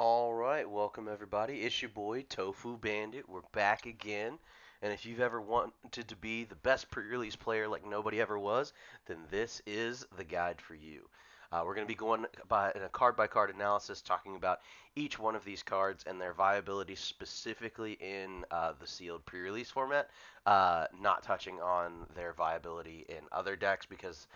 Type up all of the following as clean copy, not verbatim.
Alright, welcome everybody. It's your boy, Tofu Bandit. We're back again. And if you've ever wanted to be the best pre-release player like nobody ever was, then this is the guide for you. We're going to be going in a card-by-card analysis, talking about each one of these cards and their viability specifically in the sealed pre-release format, not touching on their viability in other decks because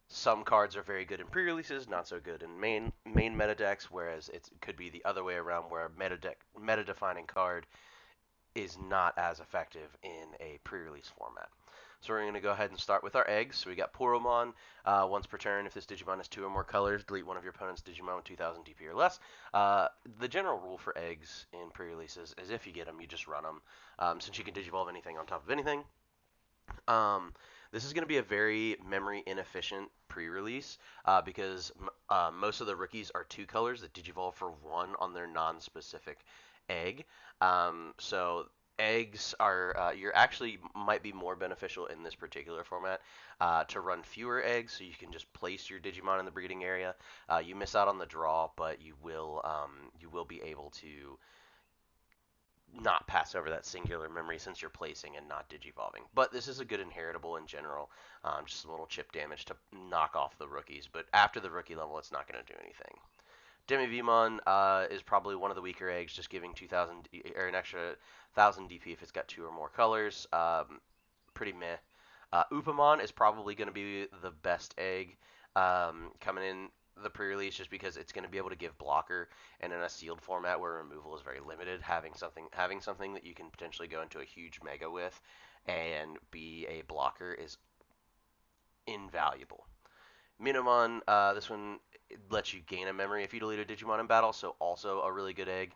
some cards are very good in pre-releases, not so good in main meta decks, whereas it could be the other way around where a meta defining card is not as effective in a pre-release format. So we're going to go ahead and start with our eggs. So we got Poromon. Once per turn, if this Digimon has two or more colors, delete one of your opponent's Digimon with 2,000 DP or less. The general rule for eggs in pre-releases is if you get them, you just run them. Since you can Digivolve anything on top of anything, um, this is going to be a very memory inefficient pre-release because most of the rookies are two colors that digivolve for one on their non-specific egg. So eggs are you're actually might be more beneficial in this particular format to run fewer eggs, so you can just place your Digimon in the breeding area. You miss out on the draw, but you will be able to not pass over that singular memory since you're placing and not digivolving. But this is a good inheritable in general, just some little chip damage to knock off the rookies. But after the rookie level, it's not going to do anything. Demivimon is probably one of the weaker eggs, just giving 2,000 or an extra 1,000 DP if it's got two or more colors. Pretty meh. Upamon is probably going to be the best egg coming in the pre-release just because it's going to be able to give blocker, and in a sealed format where removal is very limited, having something that you can potentially go into a huge mega with and be a blocker is invaluable. Minamon, this one lets you gain a memory if you delete a Digimon in battle, so also a really good egg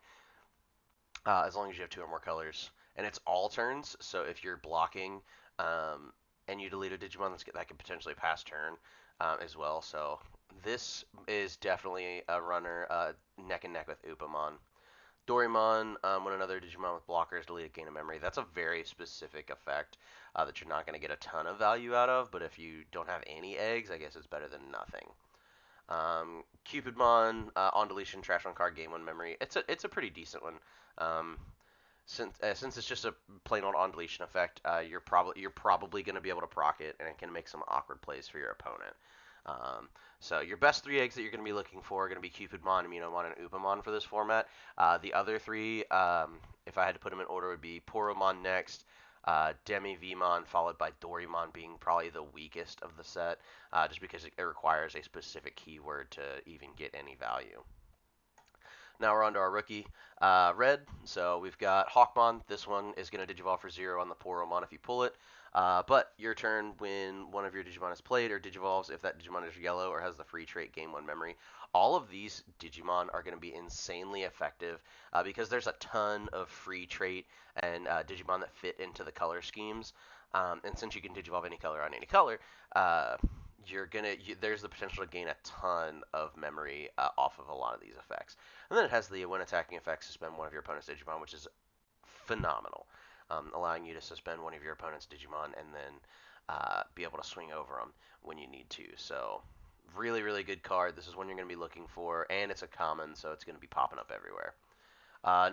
as long as you have two or more colors. And it's all turns, so if you're blocking and you delete a Digimon, that could potentially pass turn as well. So this is definitely a runner neck and neck with Upamon. Dorimon, when another Digimon with blockers delete a gain of memory, that's a very specific effect that you're not going to get a ton of value out of, but if you don't have any eggs, I guess it's better than nothing. Cupidmon, on deletion, trash on card, gain one memory. It's a pretty decent one. Um, since it's just a plain old on deletion effect, you're probably going to be able to proc it, and it can make some awkward plays for your opponent. So your best three eggs that you're going to be looking for are going to be Cupidmon, Immunomon, and Upamon for this format. The other three, if I had to put them in order, would be Poromon next, Demivimon, followed by Dorimon being probably the weakest of the set, just because it requires a specific keyword to even get any value. Now we're on to our rookie, Red. So we've got Hawkmon. This one is going to Digivolve for 0 on the Poromon if you pull it. But your turn when one of your Digimon is played or Digivolves, if that Digimon is yellow or has the free trait Gain 1 memory. All of these Digimon are going to be insanely effective because there's a ton of free trait and Digimon that fit into the color schemes. And since you can Digivolve any color on any color, there's the potential to gain a ton of memory off of a lot of these effects. And then it has the when attacking effect, suspend one of your opponent's Digimon, which is phenomenal, allowing you to suspend one of your opponent's Digimon and then be able to swing over them when you need to. So really, really good card. This is one you're going to be looking for, and it's a common, so it's going to be popping up everywhere.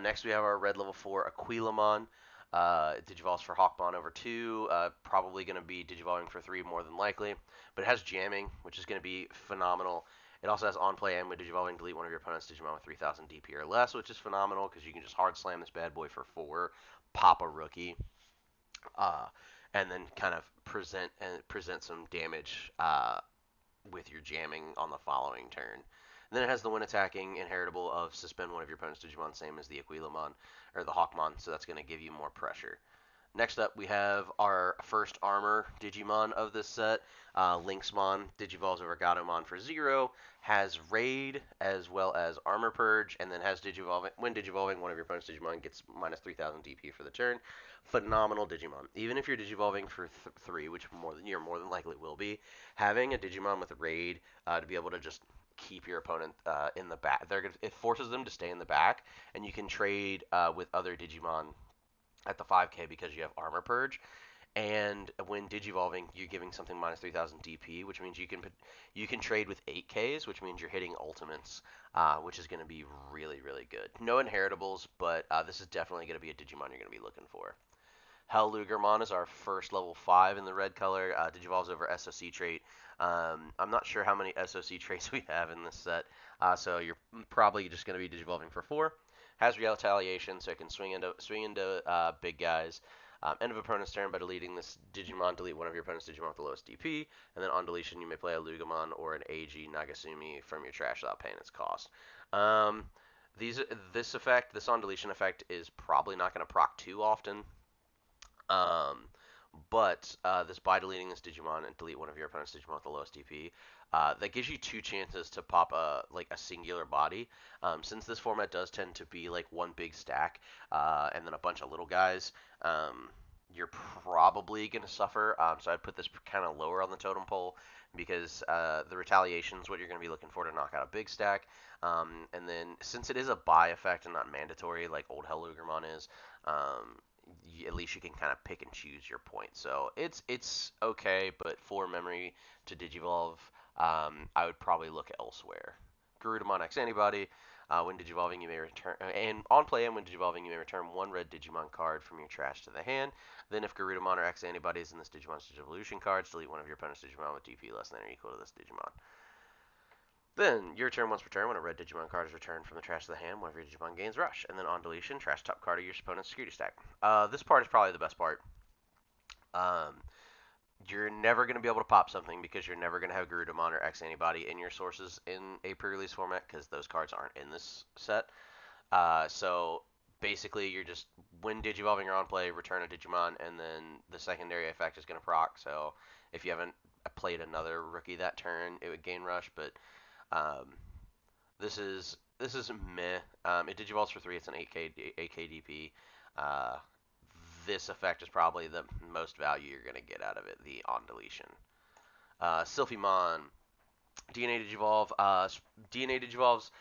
Next, we have our red level 4 Aquilamon. Digivolves for Hawkmon over 2, probably going to be Digivolving for 3 more than likely, but it has jamming, which is going to be phenomenal. It also has on play and with Digivolving, delete one of your opponent's Digimon with 3,000 DP or less, which is phenomenal because you can just hard slam this bad boy for 4, pop a rookie, uh, and then kind of present some damage with your jamming on the following turn. And then it has the when attacking inheritable of suspend one of your opponent's Digimon, same as the Aquilamon or the Hawkmon, so that's going to give you more pressure. Next up, we have our first armor Digimon of this set, Lynxmon. Digivolves over Gatomon for 0, has Raid as well as Armor Purge, and then has Digivolving. When Digivolving, one of your opponent's Digimon gets minus 3,000 DP for the turn. Phenomenal Digimon. Even if you're Digivolving for 3, which you're more than likely will be, having a Digimon with Raid to be able to just keep your opponent in the back. It forces them to stay in the back, and you can trade with other Digimon at the 5K because you have Armor Purge. And when digivolving, you're giving something minus 3,000 DP, which means you can trade with 8Ks, which means you're hitting ultimates, which is going to be really really good. No inheritables, but this is definitely going to be a Digimon you're going to be looking for. Hellugermon is our first level 5 in the red color. Digivolves over SOC trait. I'm not sure how many SOC traits we have in this set, so you're probably just going to be digivolving for 4. Has retaliation, so it can swing into big guys. End of opponent's turn by deleting this Digimon, delete one of your opponent's Digimon with the lowest DP, and then on deletion you may play a Lugamon or an AG Nagasumi from your trash without paying its cost. Um, these this on deletion effect is probably not going to proc too often. Um, but this by deleting this Digimon and delete one of your opponent's Digimon with the lowest DP, that gives you 2 chances to pop a singular body. Since this format does tend to be like one big stack, and then a bunch of little guys, you're probably gonna suffer. So I'd put this kind of lower on the totem pole because the retaliation is what you're gonna be looking for to knock out a big stack. And then since it is a buy effect and not mandatory like old Hellugermon is, at least you can kind of pick and choose your points. So it's okay, but for memory to digivolve, I would probably look elsewhere. Garudamon X Antibody. When digivolving, you may return, and on play and when digivolving, you may return 1 red Digimon card from your trash to the hand. Then, if Garudamon or X Antibody is in this Digimon's Digivolution cards, delete one of your opponent's Digimon with DP less than or equal to this Digimon. Then, your turn once per turn, when a red Digimon card is returned from the trash to the hand, one of your Digimon gains Rush. And then on deletion, trash top card of your opponent's security stack. This part is probably the best part. Um, you're never going to be able to pop something because you're never going to have Garudamon or X Antibody in your sources in a pre-release format because those cards aren't in this set. So basically, you're just when digivolving or on play, return a Digimon, and then the secondary effect is going to proc. So if you haven't played another rookie that turn, it would gain Rush, but um, this is meh. It digivolves for 3. It's an 8K DP. Uh, this effect is probably the most value you're going to get out of it. The on deletion. Sylphimon. DNA Digivolve. DNA Digivolves.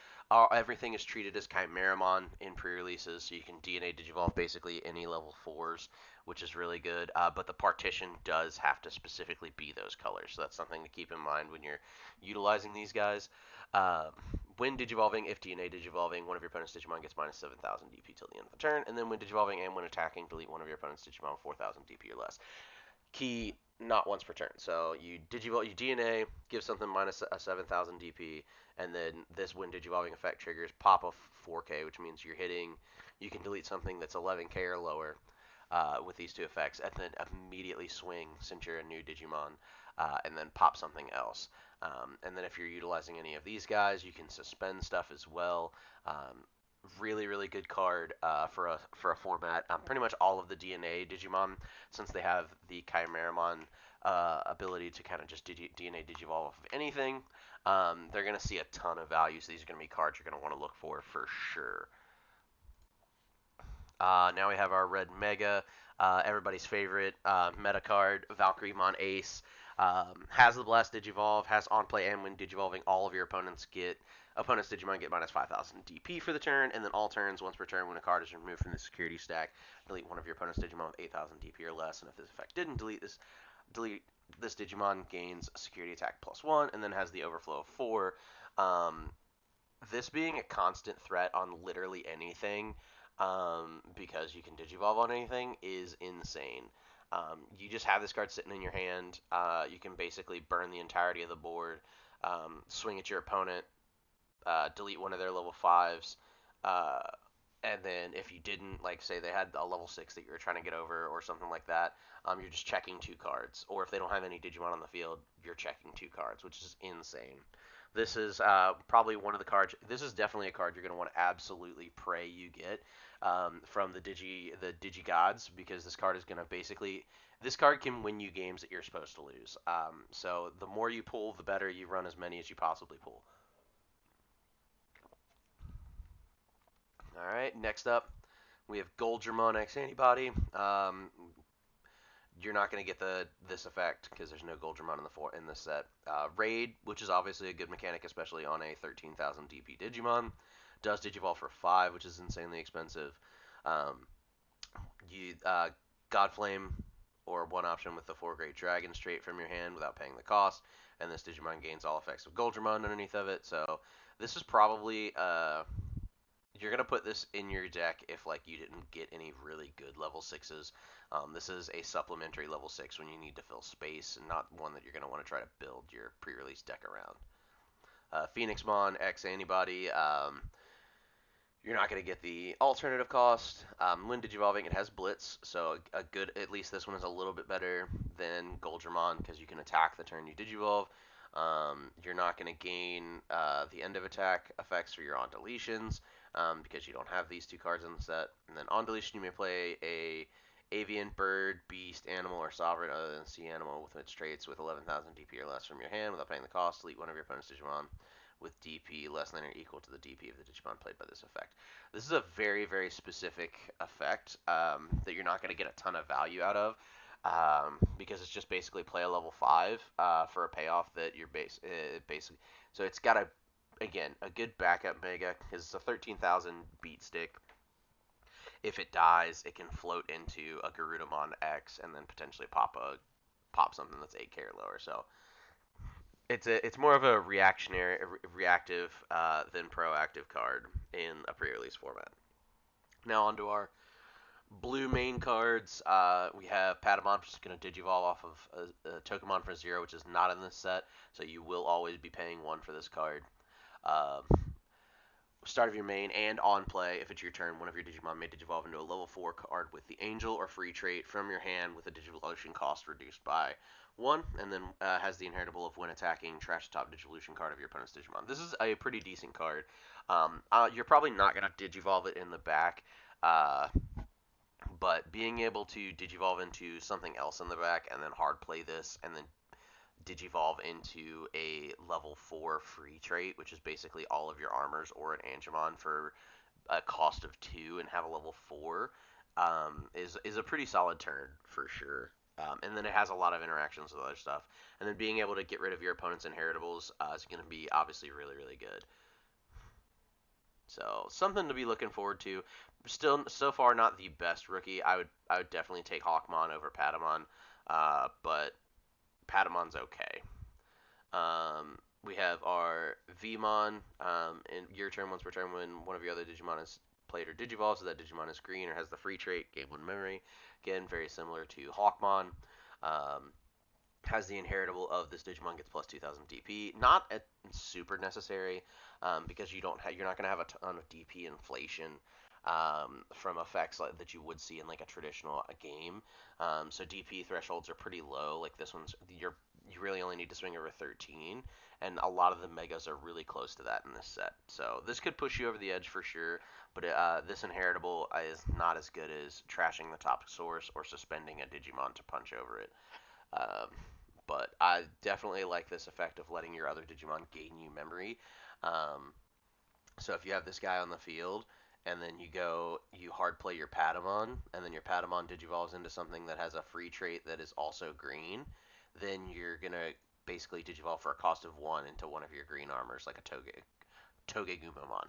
Everything is treated as Chimeramon in pre-releases, so you can DNA Digivolve basically any level 4s, which is really good. But the partition does have to specifically be those colors, so that's something to keep in mind when you're utilizing these guys. Uh, when digivolving, if DNA digivolving, one of your opponent's Digimon gets minus 7,000 DP till the end of the turn, and then when digivolving and when attacking, delete one of your opponent's Digimon with 4,000 DP or less. Key, not once per turn. So you DNA, give something minus a 7,000 DP, and then this when digivolving effect triggers pop a 4K, which means you're hitting. You can delete something that's 11K or lower with these 2 effects, and then immediately swing since you're a new Digimon, and then pop something else. And then if you're utilizing any of these guys, you can suspend stuff as well. Really, really good card for a format. Pretty much all of the DNA Digimon, since they have the Chimeramon ability to kind of just DNA Digivolve off of anything, they're going to see a ton of value. So these are going to be cards you're going to want to look for sure. Now we have our red Mega, everybody's favorite meta card, Valkyriemon Ace. Has the Blast Digivolve, has on play and when digivolving, all of your opponent's Digimon get minus 5,000 DP for the turn, and then all turns, once per turn, when a card is removed from the security stack, delete one of your opponent's Digimon with 8,000 DP or less, and if this effect didn't delete this Digimon gains security attack +1, and then has the overflow of 4. Um, this being a constant threat on literally anything, because you can digivolve on anything, is insane. You just have this card sitting in your hand. You can basically burn the entirety of the board, swing at your opponent, delete one of their level 5s, uh, and then if you didn't, like say they had a level 6 that you were trying to get over or something like that, you're just checking 2 cards. Or if they don't have any Digimon on the field, you're checking 2 cards, which is insane. This is probably one of the cards. This is definitely a card you're going to want to absolutely pray you get from the Digi Gods, because this card is going to basically. This card can win you games that you're supposed to lose. So the more you pull, the better. You run as many as you possibly pull. All right, next up, we have Goldramon X Antibody. You're not going to get this effect because there's no Goldramon in this set. Raid, which is obviously a good mechanic, especially on a 13,000 DP Digimon, does Digivolve for 5, which is insanely expensive. You Godflame or one option with the 4 Great Dragon straight from your hand without paying the cost, and this Digimon gains all effects of Goldramon underneath of it. So this is probably you're gonna put this in your deck if like you didn't get any really good level sixes. This is a supplementary level 6 when you need to fill space, and not one that you're gonna want to try to build your pre-release deck around. Phoenixmon X Antibody. You're not going to get the alternative cost. When digivolving, it has Blitz, so a good, at least this one is a little bit better than Goldramon because you can attack the turn you digivolve. You're not going to gain the end of attack effects for your on deletions because you don't have these two cards in the set. And then on deletion, you may play a avian, bird, beast, animal, or sovereign other than sea animal with its traits with 11,000 DP or less from your hand without paying the cost. Delete one of your opponent's Digimon with DP less than or equal to the DP of the Digimon played by this effect. This is a very, very specific effect that you're not going to get a ton of value out of because it's just basically play a level 5 for a payoff that you're basically. So it's got again, a good backup mega because it's a 13,000 beat stick. If it dies, it can float into a Garudamon X and then potentially pop something that's 8K or lower. So it's more of a reactive than proactive card in a pre-release format. Now onto our blue main cards. We have Patamon, which is going to digivolve off of a Tokamon for 0, which is not in this set, so you will always be paying 1 for this card. Uh, Start of your main and on play, if it's your turn, one of your Digimon may digivolve into a level 4 card with the Angel or free trait from your hand with a Digivolution cost reduced by 1, and then has the inheritable of when attacking, trash the top Digivolution card of your opponent's Digimon. This is a pretty decent card. You're probably not going to digivolve it in the back, but being able to digivolve into something else in the back and then hard play this and then digivolve into a level 4 free trait, which is basically all of your armors or an Angemon for a cost of 2 and have a level 4, is a pretty solid turn for sure. And then it has a lot of interactions with other stuff. And then being able to get rid of your opponent's inheritables is going to be obviously really, really good. So something to be looking forward to. Still, so far, not the best rookie. I would definitely take Hawkmon over Patamon, but Patamon's okay. We have our Vmon. In your turn, once per turn, when one of your other Digimon is played or digivolves, so that Digimon is green or has the free trait, gain 1 memory. Again, very similar to Hawkmon. Um, has the inheritable of this Digimon gets plus 2,000 DP. Not super necessary because you're not going to have a ton of DP inflation from effects that you would see in like a traditional game. So DP thresholds are pretty low. Like this one's you really only need to swing over 13, and a lot of the megas are really close to that in this set. So this could push you over the edge for sure. But this inheritable is not as good as trashing the top source or suspending a Digimon to punch over it. Um, but I definitely like this effect of letting your other Digimon gain you memory. Um, so if you have this guy on the field, and then you hard play your Patamon, and then your Patamon digivolves into something that has a free trait that is also green, then you're gonna basically digivolve for a cost of 1 into one of your green armors, like a Togegumamon.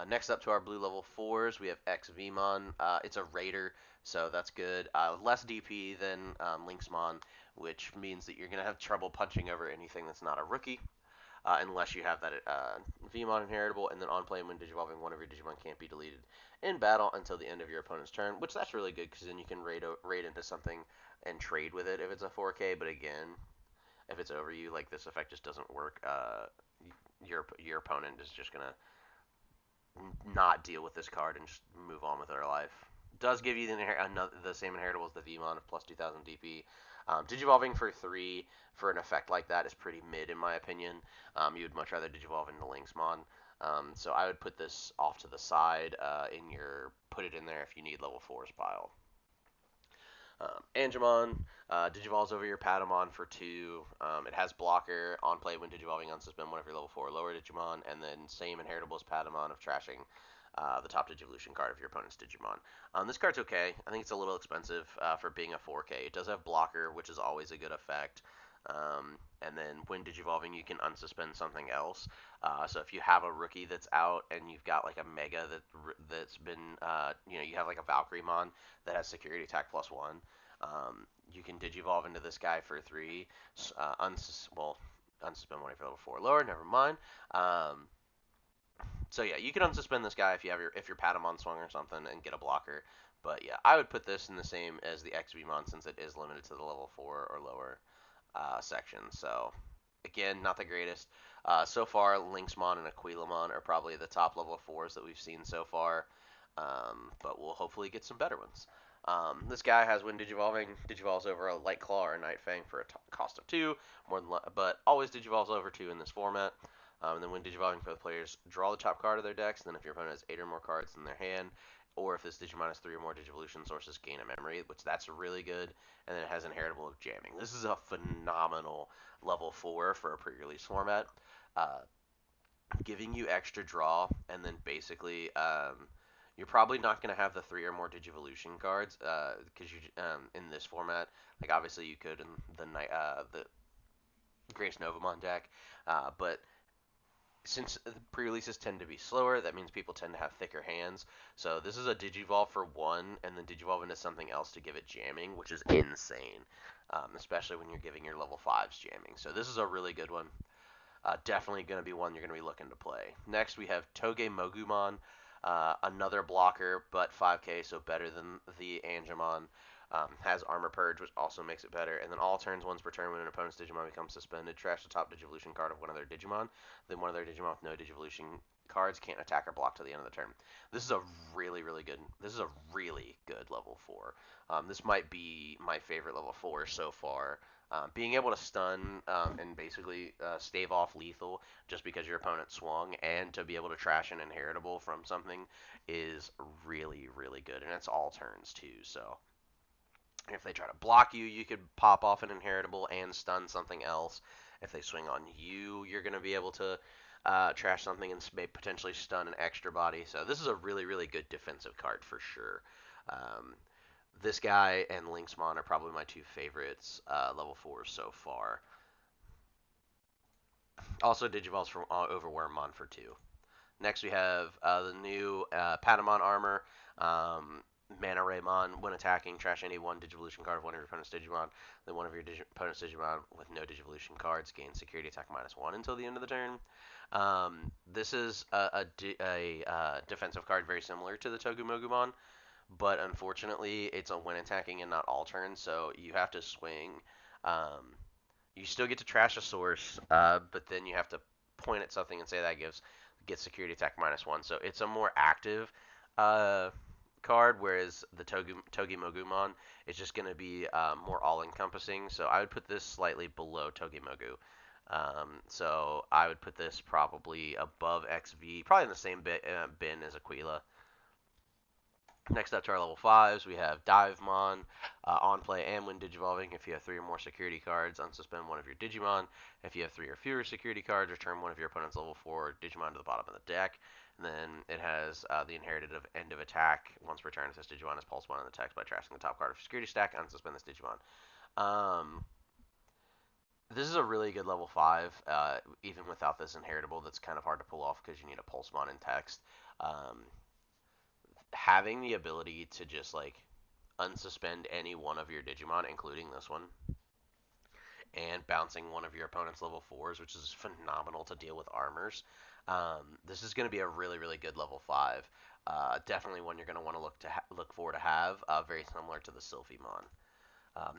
Next up to our blue level 4s, we have XVmon. It's a Raider, so that's good. Less DP than Lynxmon, which means that you're going to have trouble punching over anything that's not a rookie, unless you have that Vmon inheritable, and then on play when digivolving, one of your Digimon can't be deleted in battle until the end of your opponent's turn, which that's really good because then you can raid into something and trade with it if it's a 4K, but again, if it's over you, like this effect just doesn't work. Your opponent is just going to not deal with this card and just move on with their life. Does give you the same inheritable as the Vmon of plus 2,000 DP. Digivolving for 3 for an effect like that is pretty mid in my opinion. You would much rather digivolve into Lynxmon. So I would put this off to the side put it in there if you need level 4's pile. Angemon digivolves over your Patamon for 2. It has blocker on play when digivolving, unsuspend one of your level 4 or lower Digimon, and then same inheritable as Patamon of trashing the top Digivolution card of your opponent's Digimon. This card's okay. I think it's a little expensive for being a 4K. It does have blocker, which is always a good effect. And then when digivolving, you can unsuspend something else. So if you have a rookie that's out and you've got like a mega that's been, you have like a Valkyremon that has security attack plus 1. You can Digivolve into this guy for 3. Unsuspend one if you're level 4 or lower. Never mind. Um, so yeah, you can unsuspend this guy if your Patamon swung or something and get a blocker. But yeah, I would put this in the same as the XVmon since it is limited to the level 4 or lower section. So again, not the greatest. So far, Lynxmon and Aquilamon are probably the top level 4s that we've seen so far. But we'll hopefully get some better ones. This guy has when Digivolving, Digivolves over a Light Claw or Night Fang for a cost of 2, but always Digivolves over 2 in this format. And then when Digivolving for the players, draw the top card of their decks, and then if your opponent has 8 or more cards in their hand, or if this Digimon has 3 or more Digivolution sources, gain a memory, which that's really good, and then it has Inheritable of Jamming. This is a phenomenal level 4 for a pre-release format. Uh, Giving you extra draw, and then basically you're probably not going to have the 3 or more Digivolution cards because you in this format, like obviously you could in the Grace Novamon deck, but since the pre-releases tend to be slower, that means people tend to have thicker hands. So this is a Digivolve for 1, and then Digivolve into something else to give it jamming, which is insane, especially when you're giving your level 5s jamming. So this is a really good one. Definitely going to be one you're going to be looking to play. Next, we have Toge Mogumon, another blocker, but 5k, so better than the Angemon. Has Armor Purge, which also makes it better. And then all turns once per turn when an opponent's Digimon becomes suspended, trash the top Digivolution card of one of their Digimon. Then one of their Digimon with no Digivolution cards can't attack or block to the end of the turn. This is a really, really good. This is a really good level 4. This might be my favorite level 4 so far. Being able to stun and basically stave off lethal just because your opponent swung, and to be able to trash an inheritable from something is really, really good. And it's all turns too, so if they try to block you, you could pop off an inheritable and stun something else. If they swing on you, you're going to be able to trash something and potentially stun an extra body. So this is a really, really good defensive card for sure. Um, this guy and Lynxmon are probably my 2 favorites level 4s so far. Also Digivolves from Overwormmon for 2. Next we have the new Patamon armor. Mana Raymon, when attacking, trash any one Digivolution card of one of your opponent's Digimon. Then one of your opponent's Digimon with no Digivolution cards gains security attack -1 until the end of the turn. This is a defensive card very similar to the Togumogumon, but unfortunately it's a when attacking and not all turns, so you have to swing. Um, you still get to trash a source, but then you have to point at something and say that gets security attack -1. So it's a more active uh, card, whereas the Togi Mogumon is just going to be more all-encompassing. So I would put this slightly below Togi Mogu. So I would put this probably above XV, probably in the same bin as Aquila. Next up to our level 5s, we have Divemon, on play and when Digivolving. If you have 3 or more security cards, unsuspend one of your Digimon. If you have 3 or fewer security cards, return one of your opponent's level 4 Digimon to the bottom of the deck. And then it has the inherited of end of attack. Once per turn, if this Digimon is pulse 1 on the text by trashing the top card of your security stack, unsuspend this Digimon. This is a really good level 5, even without this inheritable that's kind of hard to pull off because you need a Pulsemon in text. Having the ability to just like unsuspend any one of your Digimon, including this one, and bouncing one of your opponent's level 4s, which is phenomenal to deal with armors. This is going to be a really, really good level 5. Definitely one you're going to want to look forward to have, very similar to the Sylphimon.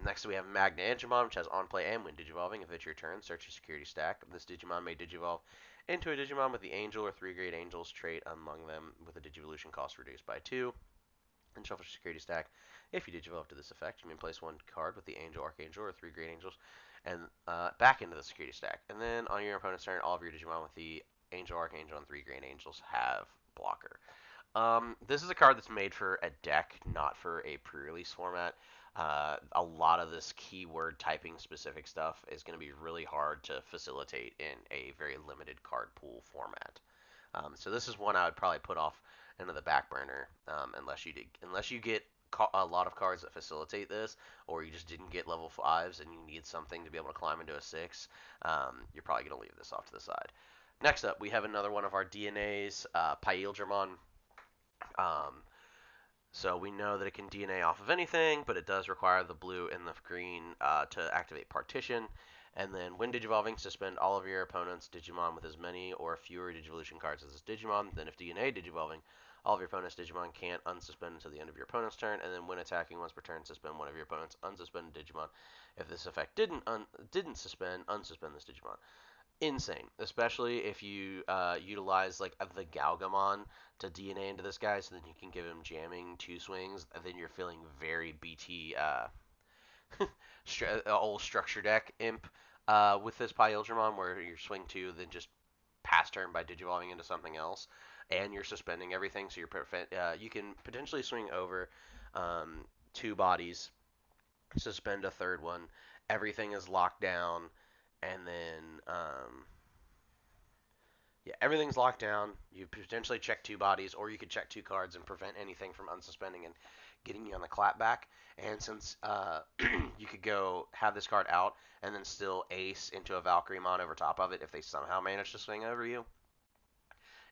Next we have Magna Angemon, which has on play and when Digivolving. If it's your turn, search your security stack. This Digimon may Digivolve into a Digimon with the Angel or 3 Great Angels trait among them with a Digivolution cost reduced by 2. And shuffle your security stack. If you Digivolve to this effect, you may place 1 card with the Angel, Archangel, or 3 Great Angels and back into the security stack. And then on your opponent's turn, all of your Digimon with the Angel, Archangel, and 3 Great Angels have blocker. This is a card that's made for a deck, not for a pre-release format. A lot of this keyword typing specific stuff is going to be really hard to facilitate in a very limited card pool format. So this is one I would probably put off into the back burner unless you get a lot of cards that facilitate this, or you just didn't get level 5s and you need something to be able to climb into a 6. You're probably going to leave this off to the side. Next up, we have another one of our DNAs, Paildramon. Um, So we know that it can DNA off of anything, but it does require the blue and the green to activate partition. And then when Digivolving, suspend all of your opponent's Digimon with as many or fewer Digivolution cards as this Digimon. Then if DNA Digivolving, all of your opponent's Digimon can't unsuspend until the end of your opponent's turn. And then when attacking once per turn, suspend one of your opponent's unsuspended Digimon. If this effect didn't suspend, unsuspend this Digimon. Insane, especially if you utilize like the Galgamon to DNA into this guy, so then you can give him jamming 2 swings. And then you're feeling very BT old structure deck imp with this Pyldramon, where you swing 2, then just pass turn by digivolving into something else, and you're suspending everything, so you can potentially swing over 2 bodies, suspend a third one, everything is locked down, and then yeah, everything's locked down. You potentially check 2 bodies, or you could check 2 cards and prevent anything from unsuspending and getting you on the clapback. And since you could go have this card out and then still ace into a Valkyriemon over top of it if they somehow manage to swing over you,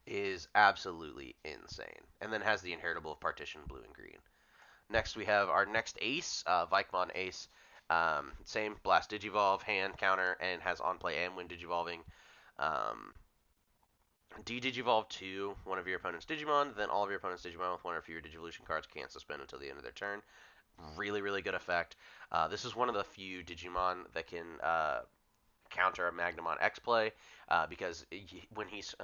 is absolutely insane. And then has the inheritable of partition blue and green. Next, we have our next ace, Vikemon Ace. Same blast Digivolve, hand counter, and has on play and when Digivolving. Um, De-Digivolve to one of your opponent's Digimon, then all of your opponent's Digimon with one or fewer Digivolution cards can't suspend until the end of their turn. Really, really good effect. This is one of the few Digimon that can counter a Magnamon X play because when he's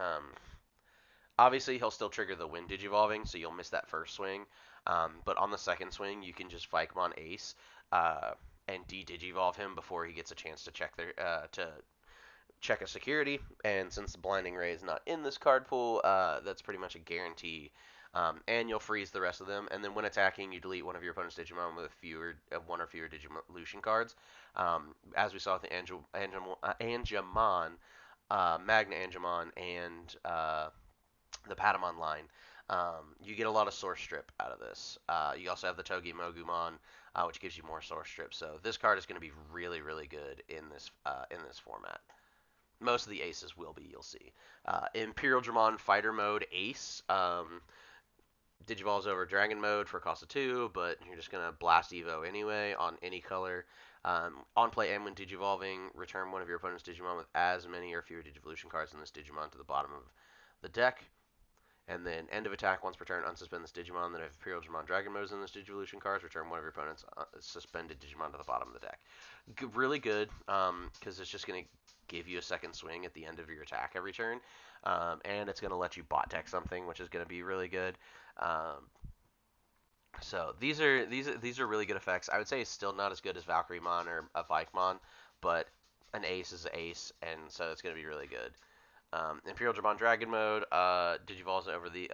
obviously he'll still trigger the wind Digivolving, so you'll miss that first swing. But on the second swing, you can just Vikemon Ace and de-Digivolve him before he gets a chance to check a security, and since the Blinding Ray is not in this card pool, that's pretty much a guarantee. And you'll freeze the rest of them, and then when attacking, you delete one of your opponent's Digimon with one or fewer Digivolution cards. As we saw with the Angemon, Magna Angemon, and the Patamon line, you get a lot of Source Strip out of this. You also have the Togi Mogumon, which gives you more Source Strip. So this card is going to be really, really good in this format. Most of the aces will be, you'll see. Imperial Dramon Fighter Mode Ace. Digivolves over Dragon Mode for a cost of 2, but you're just going to blast Evo anyway on any color. On play and when Digivolving, return one of your opponent's Digimon with as many or fewer Digivolution cards in this Digimon to the bottom of the deck. And then end of attack once per turn, unsuspend this Digimon. Then if Imperial Digimon Dragon Modes in this Digivolution cards, return one of your opponent's suspended Digimon to the bottom of the deck. Really good, because it's just going to give you a second swing at the end of your attack every turn, and it's going to let you bot deck something, which is going to be really good. So these are really good effects. I would say it's still not as good as Valkyriemon or a Vikemon, but an ace is an ace, and so it's going to be really good. Imperial Dramon Dragon Mode digivolves over the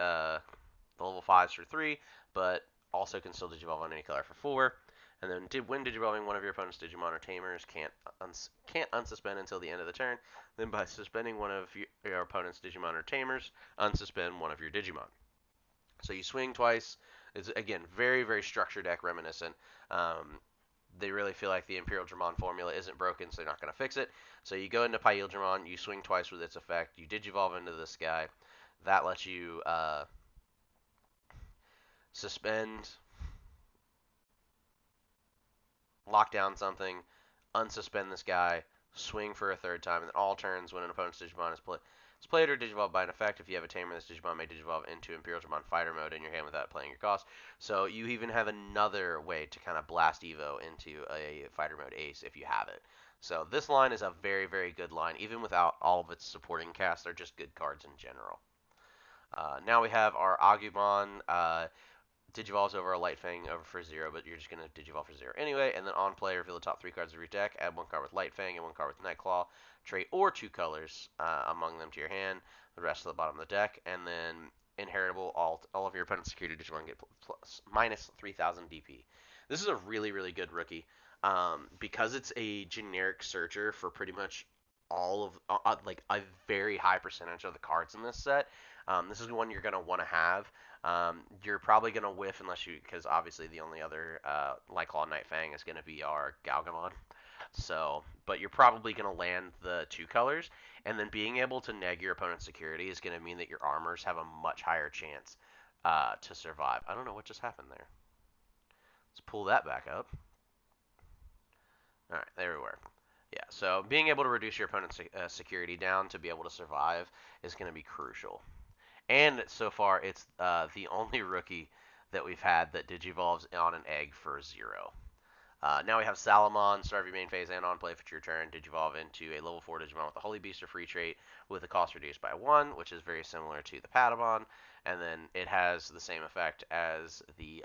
level 5s for 3, but also can still digivolve on any color for 4. And then when digivolving, one of your opponent's Digimon or Tamers can't unsuspend until the end of the turn. Then by suspending one of your opponent's Digimon or Tamers, unsuspend one of your Digimon. So you swing twice. It's, again, very, very structure deck reminiscent. They really feel like the Imperial Dramon formula isn't broken, so they're not going to fix it. So you go into Pyldramon, you swing twice with its effect, you digivolve into this guy. That lets you suspend, lock down something, unsuspend this guy, swing for a third time, and then all turns when an opponent's Digimon is played or digivolved by an effect. If you have a tamer, this Digimon may digivolve into Imperial Dramon Fighter Mode in your hand without playing your cost. So you even have another way to kind of blast Evo into a Fighter Mode ace if you have it. So this line is a very, very good line, even without all of its supporting cast. They're just good cards in general. Now we have our Agumon. Digivolves over a Light Fang over for 0, but you're just going to Digivolve for 0 anyway. And then on play, reveal the top 3 cards of your deck. Add 1 card with Light Fang and 1 card with Nightclaw. Trade or 2 colors among them to your hand. The rest to the bottom of the deck. And then inheritable, all of your opponent's security Digimon get minus 3,000 DP. This is a really, really good rookie. Because it's a generic searcher for pretty much all of, like a very high percentage of the cards in this set. This is one you're going to want to have. You're probably going to whiff because obviously the only other Lightclaw Night Fang is going to be our Galgamon. So, but you're probably going to land the 2 colors, and then being able to neg your opponent's security is going to mean that your armors have a much higher chance to survive. I don't know what just happened there. Let's pull that back up. All right, there we were. Yeah, so being able to reduce your opponent's security down to be able to survive is going to be crucial. And so far, it's the only rookie that we've had that digivolves on an egg for 0. Now we have Salamon, start of your main phase and on play for your turn, Digivolve into a level 4 Digimon with a Holy Beast or free trait with the cost reduced by 1, which is very similar to the Patamon. And then it has the same effect as the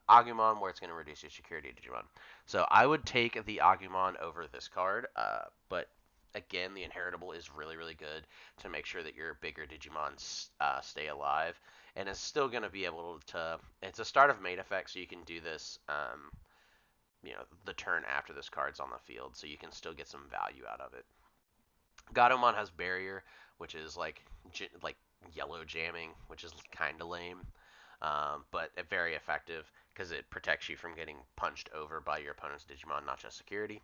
Agumon, where it's going to reduce your security Digimon. So I would take the Agumon over this card, but again, the Inheritable is really, really good to make sure that your bigger Digimon stay alive. And it's still going to be able to. It's a start of mate effect, so you can do this the turn after this card's on the field, so you can still get some value out of it. Gatomon has Barrier, which is like yellow jamming, which is kind of lame, but very effective because it protects you from getting punched over by your opponent's Digimon, not just security.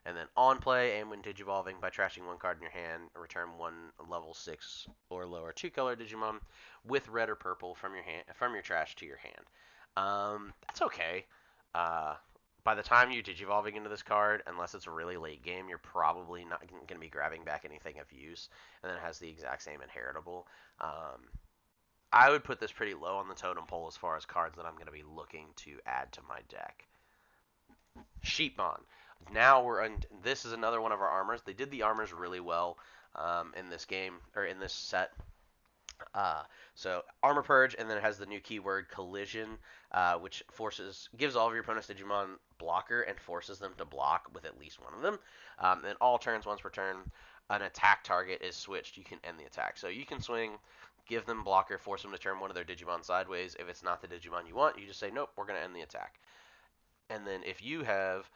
And then on play, and when digivolving, by trashing one card in your hand, return one level 6 or lower 2-color Digimon with red or purple from your trash to your hand. That's okay. Uh, by the time you digivolving into this card, unless it's a really late game, you're probably not going to be grabbing back anything of use. And then it has the exact same inheritable. I would put this pretty low on the totem pole as far as cards that I'm going to be looking to add to my deck. Sheepmon. Now this is another one of our armors. They did the armors really well in this game, or in this set. Uh, so Armor Purge, and then it has the new keyword Collision, which gives all of your opponent's Digimon blocker and forces them to block with at least one of them. And all turns, once per turn, an attack target is switched. You can end the attack. So you can swing, give them blocker, force them to turn one of their Digimon sideways. If it's not the Digimon you want, you just say, nope, we're going to end the attack. And then if you have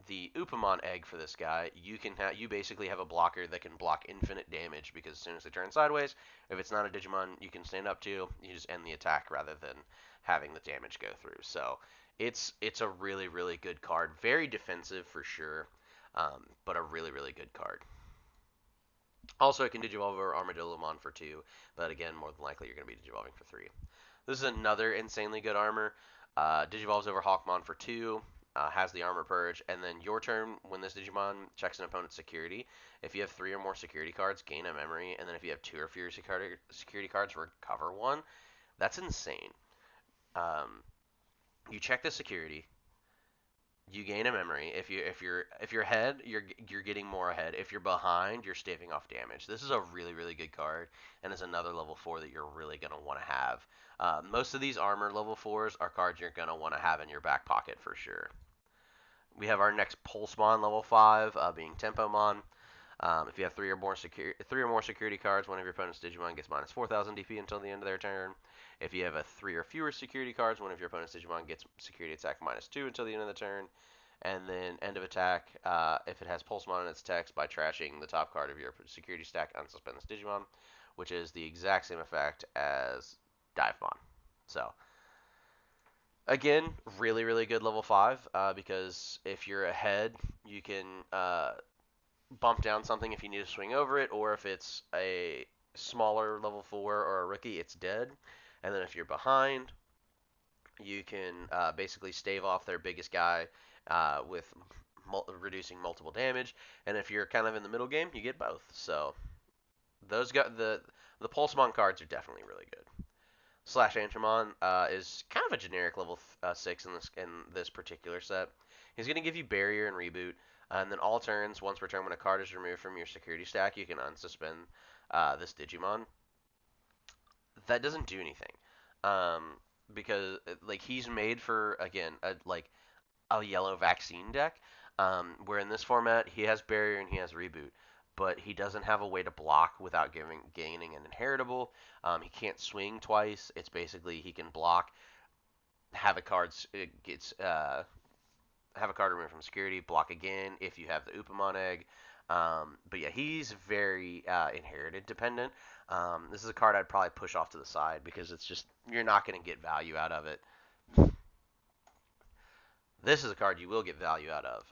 the Upamon egg for this guy, you basically have a blocker that can block infinite damage, because as soon as they turn sideways, if it's not a Digimon you can stand up to, you just end the attack rather than having the damage go through. So it's a really, really good card. Very defensive for sure, but a really, really good card. Also, it can digivolve over Armadillomon for 2, but again, more than likely you're going to be digivolving for 3. This is another insanely good armor. Digivolves over Hawkmon for 2, has the Armor Purge, and then your turn, when this Digimon checks an opponent's security, if you have 3 or more security cards, gain a memory, and then if you have 2 or fewer security cards, recover 1. That's insane. You check the security, you gain a memory. If you're ahead, you're getting more ahead. If you're behind, you're staving off damage. This is a really, really good card, and is another level 4 that you're really gonna want to have. Most of these armor level 4s are cards you're gonna want to have in your back pocket for sure. We have our next Pulsemon level 5, being Tempomon. If you have three or more security cards, one of your opponent's Digimon gets minus 4,000 DP until the end of their turn. If you have 3 or fewer security cards, one of your opponent's Digimon gets security attack minus 2 until the end of the turn. And then end of attack, if it has Pulsemon in its text, by trashing the top card of your security stack, unsuspend this Digimon, which is the exact same effect as Divemon. So again, really, really good level 5, because if you're ahead, you can bump down something if you need to swing over it, or if it's a smaller level 4 or a rookie, it's dead. And then if you're behind, you can basically stave off their biggest guy with reducing multiple damage. And if you're kind of in the middle game, you get both. So those the Pulsemon cards are definitely really good. Slash Antramon is kind of a generic level 6 in this particular set. He's going to give you Barrier and Reboot, and then all turns, once per turn, when a card is removed from your security stack, you can unsuspend this Digimon. That doesn't do anything, because he's made for, again, a yellow vaccine deck, where in this format he has Barrier and he has Reboot, but he doesn't have a way to block without gaining an inheritable. He can't swing twice. It's basically he can block, have a card have a card removed from security, block again if you have the Upamon egg. But yeah, he's very inherited dependent. This is a card I'd probably push off to the side, because it's just, you're not going to get value out of it. This is a card you will get value out of,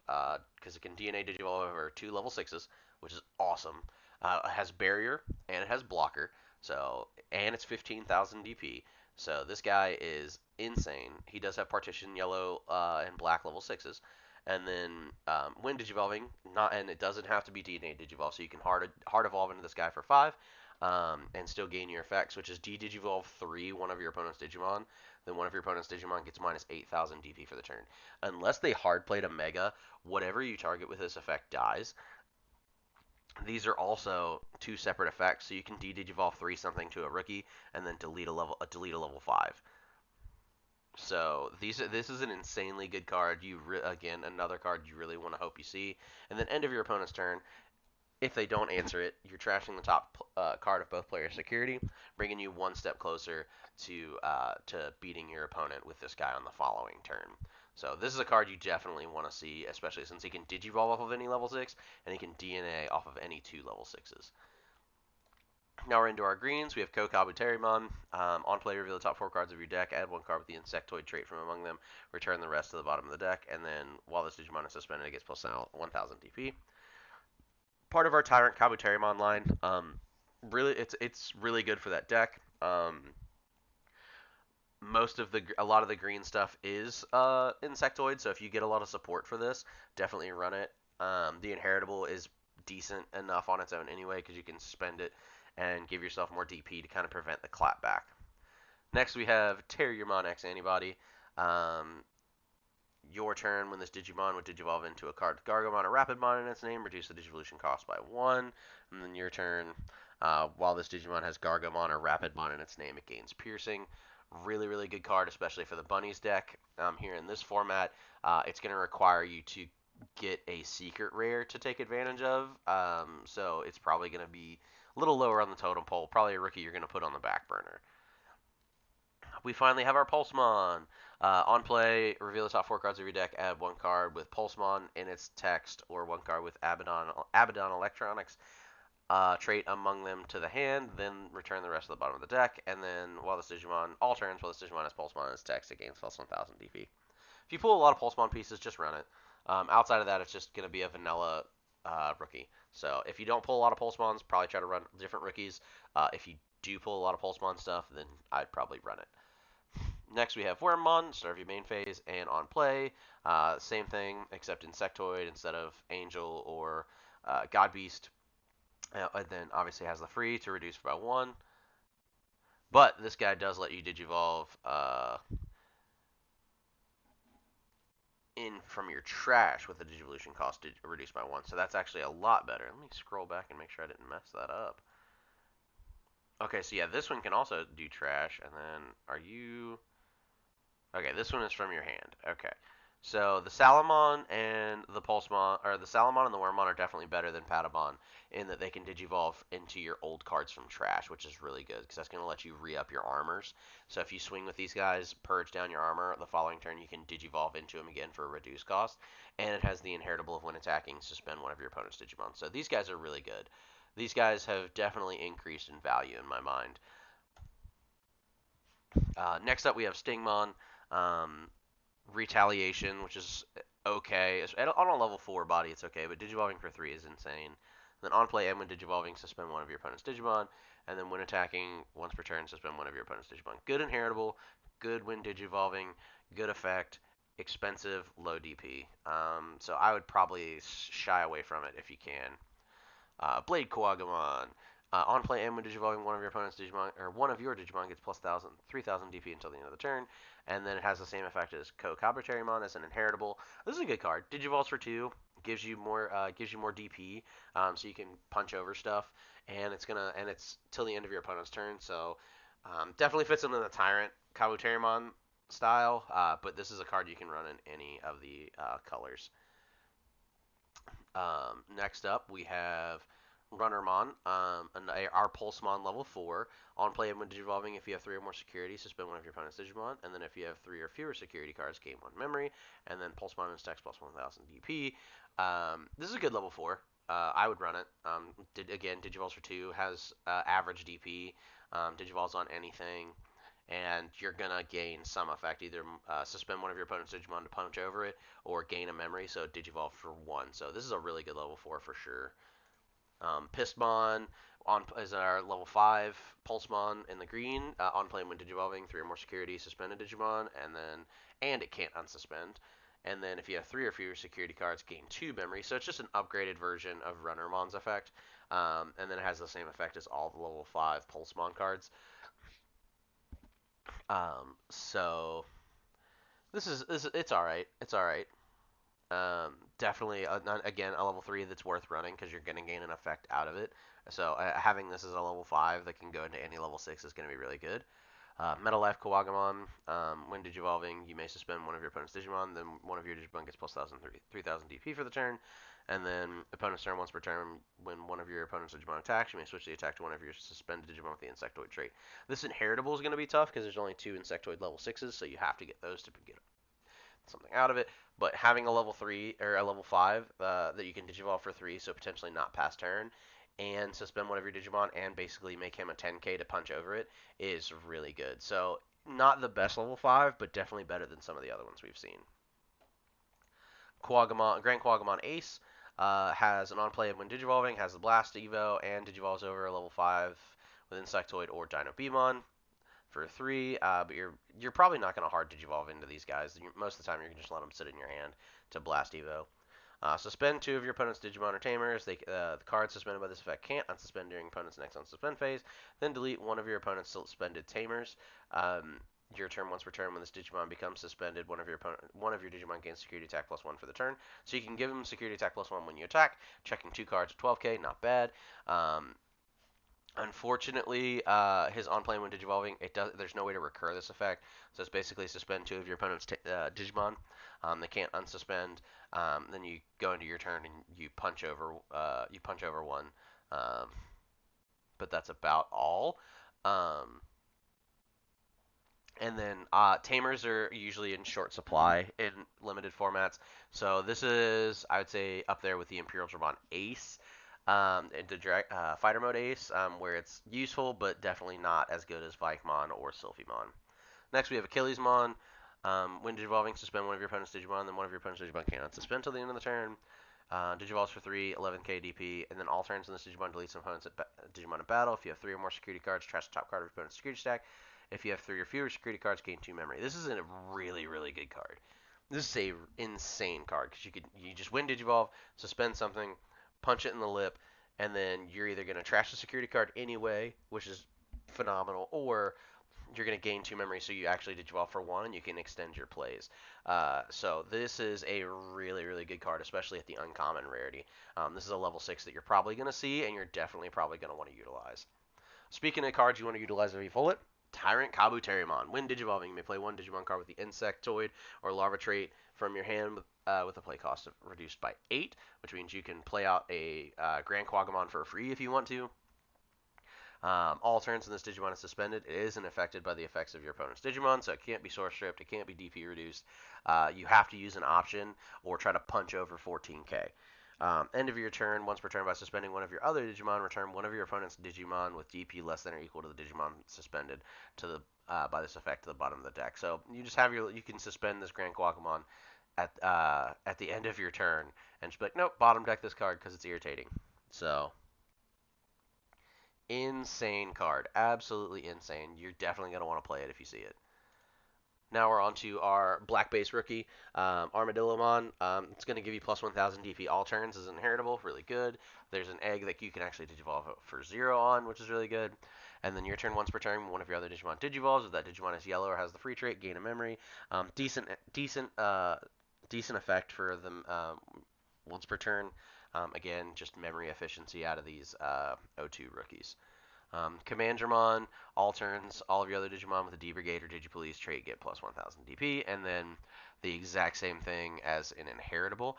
because it can DNA Digivolve over 2 level 6s, which is awesome. It has Barrier and it has Blocker, So, and it's 15,000 DP. So this guy is insane. He does have partition yellow and black level sixes, and then when digivolving, not and it doesn't have to be DNA digivolve, so you can hard evolve into this guy for 5, and still gain your effects, which is D-Digivolve 3 one of your opponent's Digimon. Then one of your opponent's Digimon gets minus 8,000 DP for the turn. Unless they hard played a Mega, whatever you target with this effect dies. These are also two separate effects, so you can D-Digivolve 3 something to a rookie and then delete a level 5. So this is an insanely good card. Again, another card you really want to hope you see. And then end of your opponent's turn, if they don't answer it, you're trashing the top card of both players' security, bringing you one step closer to beating your opponent with this guy on the following turn. So this is a card you definitely want to see, especially since he can Digivolve off of any level 6, and he can DNA off of any 2 level 6s. Now we're into our greens. We have Kokabuterimon. On play, reveal the top 4 cards of your deck. Add 1 card with the Insectoid trait from among them. Return the rest to the bottom of the deck. And then while this Digimon is suspended, it gets plus 1,000 DP. Part of our Tyrant Kabuterimon line. Really, it's really good for that deck. A lot of the green stuff is Insectoid, so if you get a lot of support for this, definitely run it. The Inheritable is decent enough on its own anyway, because you can spend it and give yourself more DP to kind of prevent the clapback. Next, we have Terriermon X Antibody. Your turn, when this Digimon would Digivolve into a card with Gargomon or Rapidmon in its name, reduce the Digivolution cost by 1. And then your turn, while this Digimon has Gargomon or Rapidmon in its name, it gains Piercing. Really, really good card, especially for the Bunnies deck. Here in this format, it's going to require you to get a secret rare to take advantage of. So it's probably going to be a little lower on the totem pole. Probably a rookie you're going to put on the back burner. We finally have our Pulsemon. On play, reveal the top 4 cards of your deck. Add 1 card with Pulsemon in its text, or 1 card with Abaddon Electronics trait among them to the hand. Then return the rest of the bottom of the deck. And then while this Digimon, all turns, while this Digimon has Pulsemon in its text, it gains plus 1,000 DP. If you pull a lot of Pulsemon pieces, just run it. Outside of that, it's just going to be a vanilla rookie. So if you don't pull a lot of Pulsemons, probably try to run different rookies. If you do pull a lot of Pulsemon stuff, then I'd probably run it. Next, we have Wormmon, start of your main phase, and on play. Same thing, except Insectoid instead of Angel or God Beast. And then obviously has the free to reduce by 1. But this guy does let you Digivolve in from your trash with the Digivolution cost reduced by 1. So that's actually a lot better. Let me scroll back and make sure I didn't mess that up. Okay, so yeah, this one can also do trash. And then are you... Okay, this one is from your hand. Okay. So the Salamon and the Pulsemon, or the Salamon and the Wormmon are definitely better than Patamon in that they can Digivolve into your old cards from trash, which is really good because that's going to let you re-up your armors. So if you swing with these guys, purge down your armor, the following turn you can Digivolve into them again for a reduced cost. And it has the Inheritable of when attacking, suspend one of your opponent's Digimon. So these guys are really good. These guys have definitely increased in value in my mind. Next up, we have Stingmon. Retaliation, which is okay. On a level 4 body, it's okay, but Digivolving for 3 is insane. Then on play and when Digivolving, suspend one of your opponent's Digimon. And then when attacking, once per turn, suspend one of your opponent's Digimon. Good Inheritable, good when Digivolving, good effect, expensive, low DP. So I would probably shy away from it if you can. Blade Coagumon. On play and when Digivolving, one of your opponent's Digimon, or one of your Digimon gets plus 3,000 DP until the end of the turn. And then it has the same effect as Kokabuterimon as an Inheritable. This is a good card. Digivolves for 2, gives you more DP, so you can punch over stuff. And it's till the end of your opponent's turn. So definitely fits into the Tyrant Kabuterimon style. But this is a card you can run in any of the colors. Next up, we have Runnermon, our Pulsemon level 4. On play and when Digivolving, if you have 3 or more security, suspend one of your opponent's Digimon. And then if you have 3 or fewer security cards, gain 1 memory. And then Pulsemon in text plus 1,000 DP. This is a good level 4. I would run it. Again, Digivolves for 2, has average DP. Digivolves on anything. And you're going to gain some effect. Either suspend one of your opponent's Digimon to punch over it, or gain a memory, so Digivolve for 1. So this is a really good level 4 for sure. Pistmon, On is our level 5 Pulsemon in the green. On play when Digivolving, 3 or more security suspended Digimon, and it can't unsuspend. And then if you have 3 or fewer security cards, gain 2 memory. So it's just an upgraded version of Runnermon's effect. And then it has the same effect as all the level 5 Pulsemon cards. So this it's all right. It's all right. Definitely, again, a level 3 that's worth running because you're going to gain an effect out of it. So having this as a level 5 that can go into any level 6 is going to be really good. Metal Life Kawagamon, when Digivolving, you may suspend one of your opponent's Digimon, then one of your Digimon gets plus 3000 DP for the turn. And then opponent's turn once per turn, when one of your opponent's Digimon attacks, you may switch the attack to one of your suspended Digimon with the Insectoid trait. This Inheritable is going to be tough because there's only 2 Insectoid level 6s, so you have to get those to get something out of it. But having a level 3 or a level 5 that you can Digivolve for 3, so potentially not pass turn, and suspend one of your Digimon and basically make him a 10k to punch over it is really good. So not the best level 5, but definitely better than some of the other ones we've seen. Grand Quagamon Ace has an on-play when Digivolving, has the Blast Evo, and Digivolves over a level 5 with Insectoid or Dino Beamon for 3, but you're probably not going to hard Digivolve into these guys. Most of the time, you're going to just let them sit in your hand to Blast Evo. Suspend 2 of your opponent's Digimon or Tamers. The card suspended by this effect can't unsuspend during opponent's next unsuspend phase. Then delete one of your opponent's suspended Tamers. Your turn once per turn when this Digimon becomes suspended, one of your Digimon gains security attack +1 for the turn. So you can give him security attack +1 when you attack. Checking 2 cards at 12k, not bad. Unfortunately, his on-play when Digivolving, there's no way to recur this effect. So it's basically suspend 2 of your opponent's Digimon. They can't unsuspend. Then you go into your turn and you punch over one. Um, but that's about all. Um, and then Tamers are usually in short supply in limited formats. So this is, I would say, up there with the Imperial Dramon Ace. The Fighter Mode Ace, where it's useful, but definitely not as good as Vikemon or Sylphimon. Next, we have Achillesmon. When Digivolving, suspend one of your opponent's Digimon, then one of your opponent's Digimon cannot suspend till the end of the turn. Digivolves for 3, 11k DP, and then all turns in this Digimon deletes an opponent's Digimon in battle. If you have 3 or more security cards, trash the top card of your opponent's security stack. If you have 3 or fewer security cards, gain 2 memory. This is a really, really good card. This is a insane card because you just win Digivolve, suspend something, punch it in the lip, and then you're either going to trash the security card anyway, which is phenomenal, or you're going to gain 2 memory, so you actually Digivolve for 1, and you can extend your plays. So this is a really, really good card, especially at the uncommon rarity. This is a level 6 that you're probably going to see, and you're definitely probably going to want to utilize. Speaking of cards you want to utilize if you pull it, Tyrant Kabuterimon. When Digivolving, you may play 1 Digimon card with the Insectoid or Larva trait from your hand with a play cost reduced by 8, which means you can play out a Grand Quagamon for free if you want to. All turns when this Digimon is suspended, it isn't affected by the effects of your opponent's Digimon, so it can't be Source Stripped, it can't be DP reduced. You have to use an option or try to punch over 14k. End of your turn, once per turn by suspending one of your other Digimon, return one of your opponent's Digimon with DP less than or equal to the Digimon suspended to the by this effect to the bottom of the deck. So you just have you can suspend this Grand Quagamon at the end of your turn and just be like, nope, bottom deck this card because it's irritating. So insane card, absolutely insane. You're definitely gonna want to play it if you see it. Now we're on to our black base rookie, Armadillomon. It's going to give you plus 1000 DP all turns as inheritable, really good. There's an egg that you can actually Digivolve for 0 on, which is really good. And then your turn once per turn, one of your other Digimon Digivolves. If that Digimon is yellow or has the free trait, gain a memory. Decent effect for them once per turn. Again, just memory efficiency out of these O2 rookies. Commandramon, all turns, all of your other Digimon with a D-Brigade or Digipolice trait get plus 1000 DP, and then the exact same thing as an inheritable.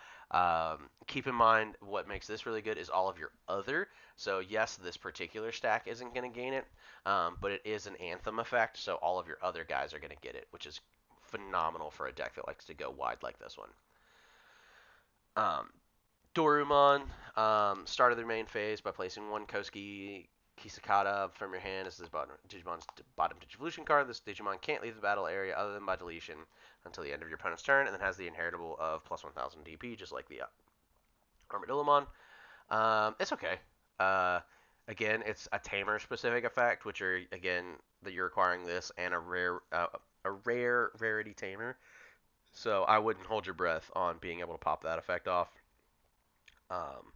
Keep in mind, what makes this really good is all of your other. So yes, this particular stack isn't going to gain it, but it is an Anthem effect, so all of your other guys are going to get it, which is phenomenal for a deck that likes to go wide like this one. Dorumon started their main phase by placing 1 Kosuke Kisakata from your hand as this Digimon's bottom Digivolution card. This Digimon can't leave the battle area other than by deletion until the end of your opponent's turn, and then has the inheritable of plus 1000 DP, just like the Armadillomon. It's okay. Again, it's a tamer specific effect, which are again that you're acquiring this and a rare rarity tamer. So I wouldn't hold your breath on being able to pop that effect off. Um,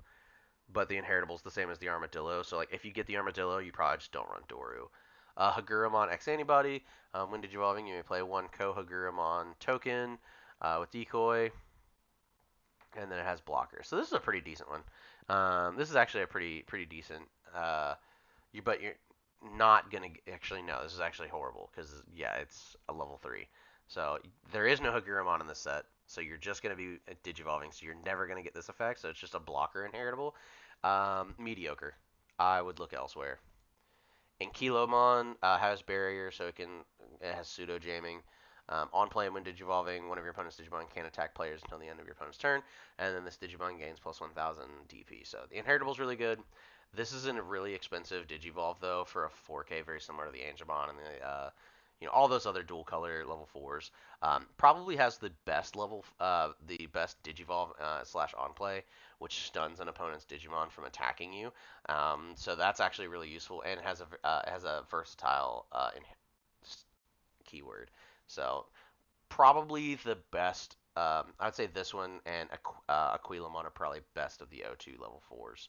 but the inheritable's the same as the armadillo. So like if you get the armadillo, you probably just don't run Doru. Haguramon X antibody. When digivolving, you may play one Ko Haguramon token with decoy, and then it has blocker. So this is a pretty decent one. This is actually a pretty decent. But you're not gonna actually no. This is actually horrible because yeah, it's a level 3. So there is no Haguramon in this set. So you're just gonna be digivolving. So you're never gonna get this effect. So it's just a blocker inheritable. Mediocre. I would look elsewhere. Ankylomon has barrier, so it has pseudo jamming. On play and when digivolving, one of your opponent's Digimon can't attack players until the end of your opponent's turn, and then this Digimon gains plus 1,000 DP. So the inheritable's really good. This isn't a really expensive Digivolve though for a 4K, very similar to the Angemon and the all those other dual color level 4s. Probably has the best Digivolve slash on play, which stuns an opponent's Digimon from attacking you. So that's actually really useful and has a versatile keyword. So probably the best. I'd say this one and Aquilamon are probably best of the O2 level 4s.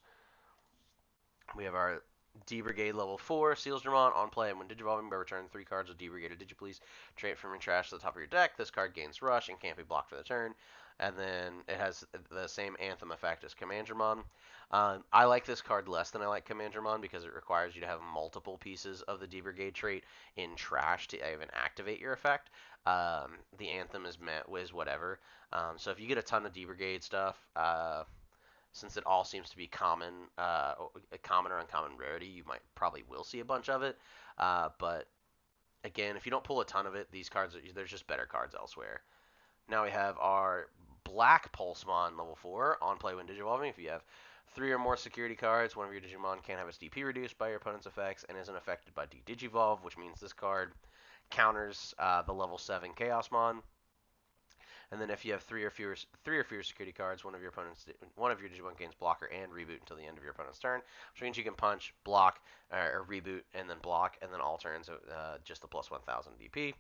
We have our D Brigade level 4, Seals Dramon, on play, and when digivolving by return 3 cards of D Brigade or Digipolice, trade from your trash to the top of your deck. This card gains Rush and can't be blocked for the turn. And then it has the same Anthem effect as Commandramon. I like this card less than I like Commandramon because it requires you to have multiple pieces of the D Brigade trait in trash to even activate your effect. The Anthem is met with whatever. So if you get a ton of D Brigade stuff, since it all seems to be a common or uncommon rarity, you might probably will see a bunch of it. But again, if you don't pull a ton of it, there's just better cards elsewhere. Now we have our Black Pulsemon level 4 on play when digivolving. If you have 3 or more security cards, one of your Digimon can have its DP reduced by your opponent's effects and isn't affected by Digivolve, which means this card counters the level 7 Chaosmon. And then if you have three or fewer security cards, one of your Digimon gains blocker and reboot until the end of your opponent's turn, which means you can punch, block, or reboot, and then block, and then all turns just the plus 1,000 DP.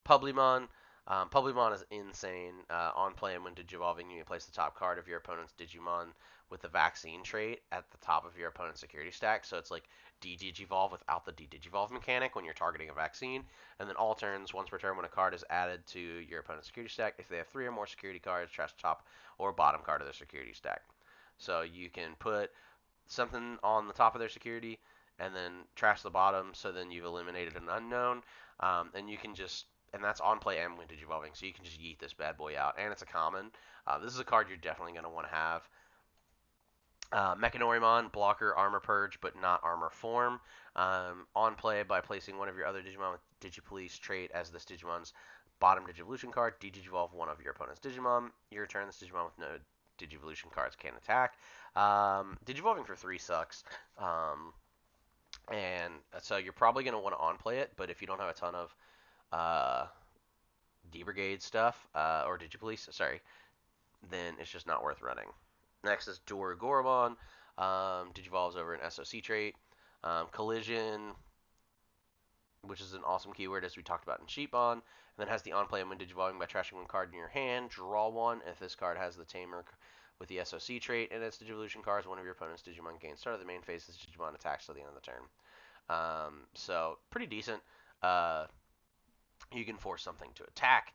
Publimon. Publimon is insane. On play and when digivolving, you may place the top card of your opponent's Digimon with the vaccine trait at the top of your opponent's security stack. So it's like D-Digivolve without the D-Digivolve mechanic when you're targeting a vaccine. And then all turns, once per turn, when a card is added to your opponent's security stack, if they have 3 or more security cards, trash the top or bottom card of their security stack. So you can put something on the top of their security and then trash the bottom, so then you've eliminated an unknown. And you can just and that's on play and when digivolving, so you can just yeet this bad boy out, and it's a common. This is a card you're definitely going to want to have. Mechanorimon, blocker, armor purge, but not armor form. On play by placing one of your other Digimon with Digipolice trait as this Digimon's bottom Digivolution card, Digivolve one of your opponent's Digimon. Your turn, this Digimon with no Digivolution cards can attack. Digivolving for 3 sucks. And so you're probably going to want to on play it, but if you don't have a ton of D Brigade stuff, or Digipolice, sorry, then it's just not worth running. Next is Doragoromon. Digivolves over an SOC trait. Collision, which is an awesome keyword as we talked about in Sheepon. And then has the on play and when digivolving by trashing one card in your hand, draw one. If this card has the Tamer with the SOC trait and its Digivolution cards, one of your opponent's Digimon gains start of the main phase. This Digimon attacks till the end of the turn. So pretty decent. You can force something to attack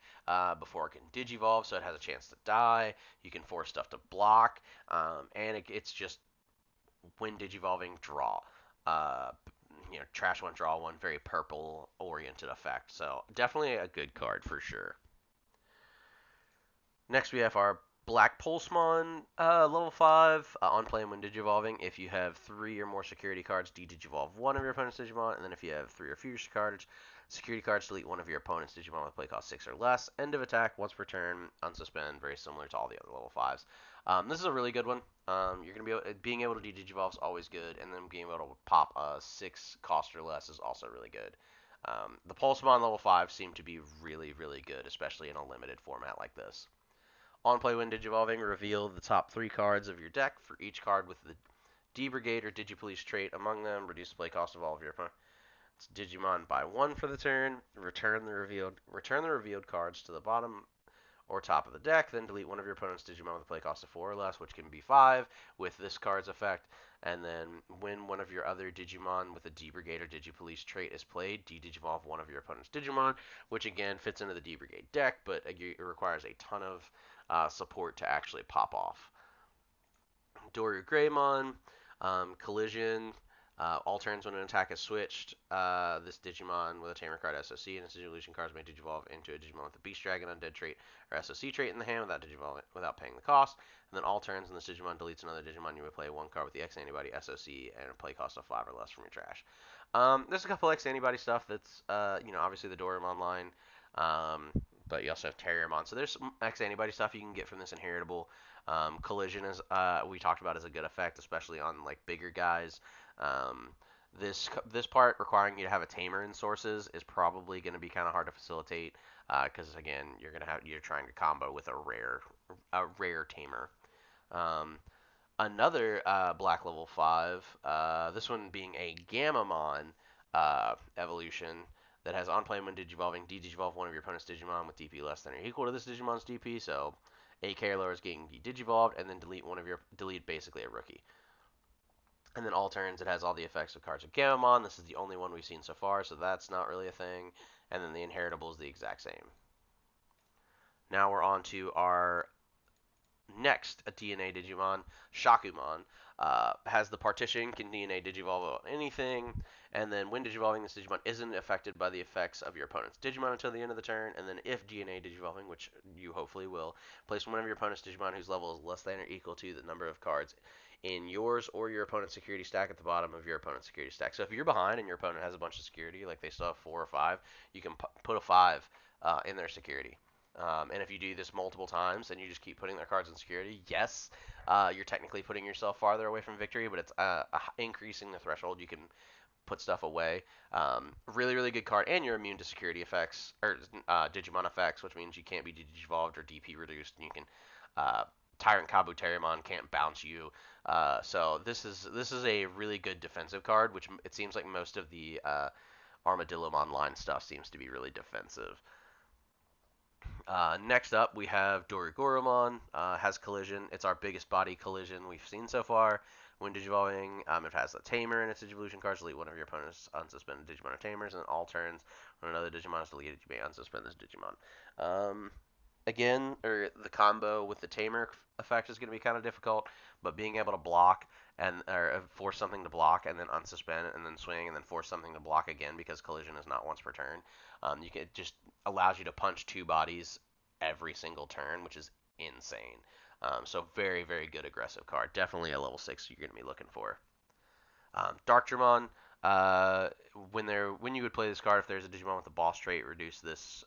before it can digivolve, so it has a chance to die. You can force stuff to block, and it's just when digivolving, draw. Uh, trash one, draw one, very purple oriented effect. So definitely a good card for sure. Next we have our Black Pulsemon, level 5, on play when digivolving. If you have 3 or more security cards, de-digivolve one of your opponent's Digimon, and then if you have 3 or fewer security cards, delete one of your opponent's Digimon with play cost 6 or less. End of attack, once per turn, unsuspend, very similar to all the other level 5s. This is a really good one. You're going to be being able to de-digivolve is always good, and then being able to pop a 6 cost or less is also really good. The Pulsemon level 5 seem to be really, really good, especially in a limited format like this. On play when digivolving, reveal the top 3 cards of your deck. For each card with the D-Brigade or Digipolice trait among them. Reduce the play cost of all of your opponent's Digimon by 1 for the turn. Return the revealed cards to the bottom or top of the deck, then delete one of your opponent's Digimon with a play cost of 4 or less, which can be 5 with this card's effect. And then when one of your other Digimon with a D-Brigade or Digipolice trait is played, de-Digivolve one of your opponent's Digimon, which again fits into the D-Brigade deck, but it requires a ton of support to actually pop off. Doryu Greymon, Collision. All turns when an attack is switched, this Digimon with a Tamer card SOC and its Digivolution cards may Digivolve into a Digimon with a Beast Dragon Undead trait or SOC trait in the hand without paying the cost. And then all turns when this Digimon deletes another Digimon, you may play one card with the X Antibody SOC and a play cost of 5 or less from your trash. There's a couple X Antibody stuff that's, obviously the Doraemon line, but you also have Terriermon. So there's some X Antibody stuff you can get from this inheritable. Collision is, we talked about, is a good effect, especially on like bigger guys. Um, this part requiring you to have a tamer in sources is probably going to be kind of hard to facilitate because again you're trying to combo with a rare tamer. Um, Another black level 5, this one being a Gammamon evolution that has on play when digivolving, de-digivolve one of your opponent's Digimon with DP less than or equal to this Digimon's DP. So 8k or lower is getting de-digivolved, and then delete basically a rookie. And then all turns, it has all the effects of cards of Gammamon. This is the only one we've seen so far, so that's not really a thing. And then the inheritable is the exact same. Now we're on to our next DNA Digimon, Shakumon. Has the partition, can DNA Digivolve on anything, and then when Digivolving, this Digimon isn't affected by the effects of your opponent's Digimon until the end of the turn, and then if DNA Digivolving, which you hopefully will, place one of your opponent's Digimon whose level is less than or equal to the number of cards in yours or your opponent's security stack at the bottom of your opponent's security stack. So if you're behind and your opponent has a bunch of security, like they still have 4 or 5, you can put a 5 in their security. And if you do this multiple times and you just keep putting their cards in security, yes, you're technically putting yourself farther away from victory, but it's increasing the threshold you can put stuff away. Really, really good card, and you're immune to security effects or Digimon effects, which means you can't be Digivolved or DP reduced, and you can Tyrant Kabuterimon can't bounce you. So this is a really good defensive card, which it seems like most of the Armadillomon line stuff seems to be really defensive. Next up, we have Dorigoromon. Has collision. It's our biggest body collision we've seen so far. When Digivolving, it has a Tamer in its Digivolution cards. Delete one of your opponent's unsuspended Digimon or Tamers, and all turns when another Digimon is deleted, you may unsuspend this Digimon. Again, the combo with the Tamer effect is going to be kind of difficult, but being able to block or force something to block and then unsuspend and then swing and then force something to block again because collision is not once per turn. It just allows you to punch 2 bodies every single turn, which is insane. So very, very good aggressive card. Definitely a level 6 you're going to be looking for. Darkdramon, when you would play this card, if there's a Digimon with a boss trait, reduce this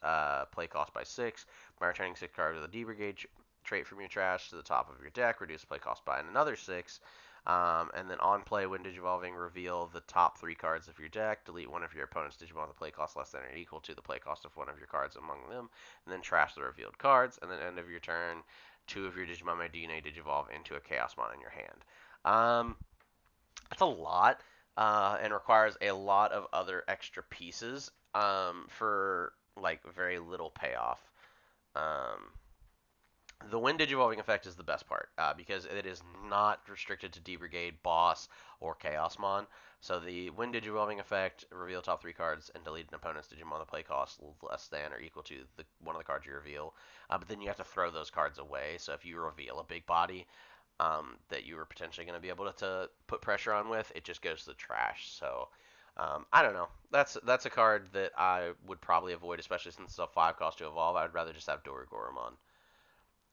play cost by 6 by returning 6 cards with a D-Brigade trait from your trash to the top of your deck. Reduce play cost by another 6. And then on play, when Digivolving, reveal the top 3 cards of your deck. Delete one of your opponent's Digimon with a play cost less than or equal to the play cost of one of your cards among them. And then trash the revealed cards. And then end of your turn, 2 of your Digimon may DNA Digivolve into a Chaosmon in your hand. That's a lot, and requires a lot of other extra pieces for like very little payoff. Um, the Wind Digivolving effect is the best part because it is not restricted to D-Brigade, Boss, or Chaosmon. So the Wind Digivolving effect, reveal top 3 cards and delete an opponent's Digimon the play cost less than or equal to one of the cards you reveal. But then you have to throw those cards away. So if you reveal a big body that you were potentially going to be able to put pressure on with, it just goes to the trash. So I don't know. That's a card that I would probably avoid, especially since it's a 5 cost to evolve. I would rather just have Dorigoromon.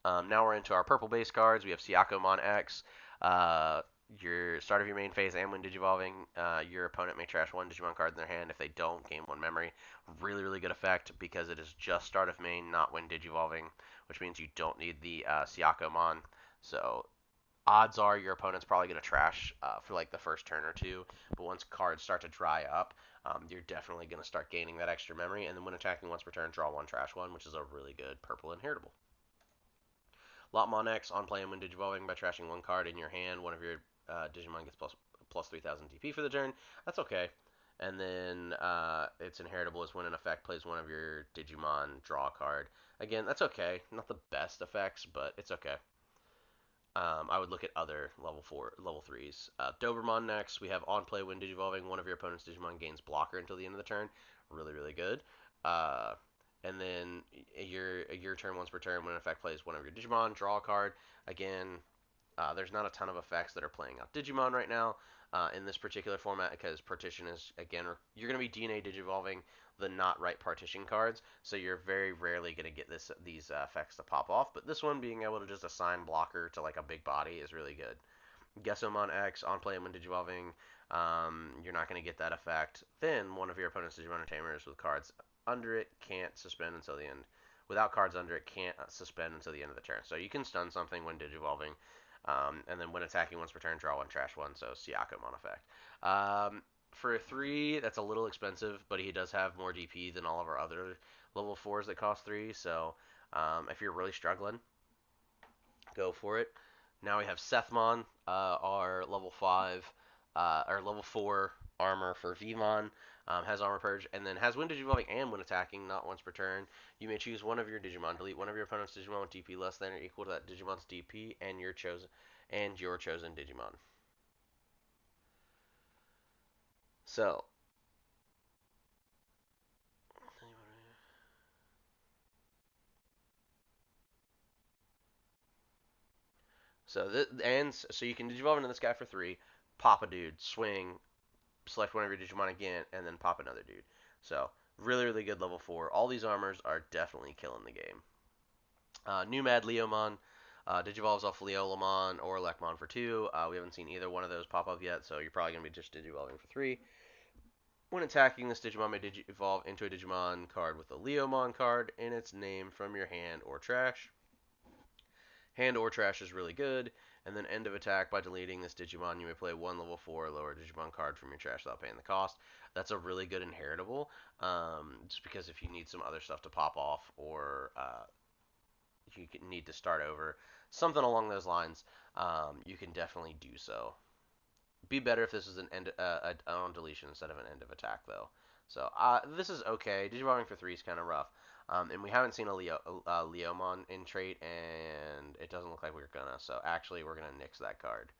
Now we're into our purple base cards. We have Siakomon X. Your start of your main phase and when Digivolving, your opponent may trash 1 Digimon card in their hand. If they don't, gain 1 memory. Really, really good effect because it is just start of main, not when Digivolving, which means you don't need the Siakomon. So odds are your opponent's probably going to trash for like the first turn or 2. But once cards start to dry up, you're definitely going to start gaining that extra memory. And then when attacking once per turn, draw 1, trash 1, which is a really good purple inheritable. Lotmon X, on play and when Digivolving by trashing 1 card in your hand, one of your Digimon gets plus 3,000 DP for the turn. That's okay. And then it's inheritable as when an effect plays one of your Digimon, draw a card. Again, that's okay. Not the best effects, but it's okay. I would look at other level threes. Doberman next. We have on play when digivolving. One of your opponent's Digimon gains blocker until the end of the turn. Really, really good. Uh, and then your turn once per turn when an effect plays one of your Digimon, draw a card. Again, there's not a ton of effects that are playing out Digimon right now in this particular format because partition is, again, you're going to be DNA digivolving the not right partition cards, so you're very rarely going to get these effects to pop off. But this one, being able to just assign blocker to like a big body is really good. Gesomon X, on play when digivolving, you're not going to get that effect. Then one of your opponent's Digimon Tamers with cards under it can't suspend until the end. Without cards under it, can't suspend until the end of the turn. So you can stun something when digivolving. And then when attacking once per turn, draw one, trash one. So Siakamon effect. For a 3, that's a little expensive, but he does have more DP than all of our other level 4s that cost 3. So if you're really struggling, go for it. Now we have Sethmon, our level 5, or level 4 armor for Vmon. Has armor purge, and then has when digivolving and when attacking, not once per turn. You may choose one of your Digimon, delete one of your opponent's Digimon with DP less than or equal to that Digimon's DP and your chosen Digimon. So so you can digivolve into this guy for 3, pop a dude, swing, select one of your Digimon again, and then pop another dude. So really, really good level 4. All these armors are definitely killing the game. New Mad Leomon. Digivolves off Leolamon or Lekmon for 2. We haven't seen either one of those pop up yet, so you're probably going to be just Digivolving for 3. When attacking, this Digimon may Digivolve into a Digimon card with a Leomon card in its name from your hand or trash. Hand or trash is really good. And then end of attack, by deleting this Digimon, you may play one level 4 lower Digimon card from your trash without paying the cost. That's a really good inheritable, just because if you need some other stuff to pop off or you need to start over, something along those lines, you can definitely do so. Be better if this is an on deletion instead of an end of attack, though. So this is okay. Digivolving for 3 is kind of rough. And we haven't seen a Leomon in trait, and it doesn't look like we're gonna. So actually, we're gonna nix that card.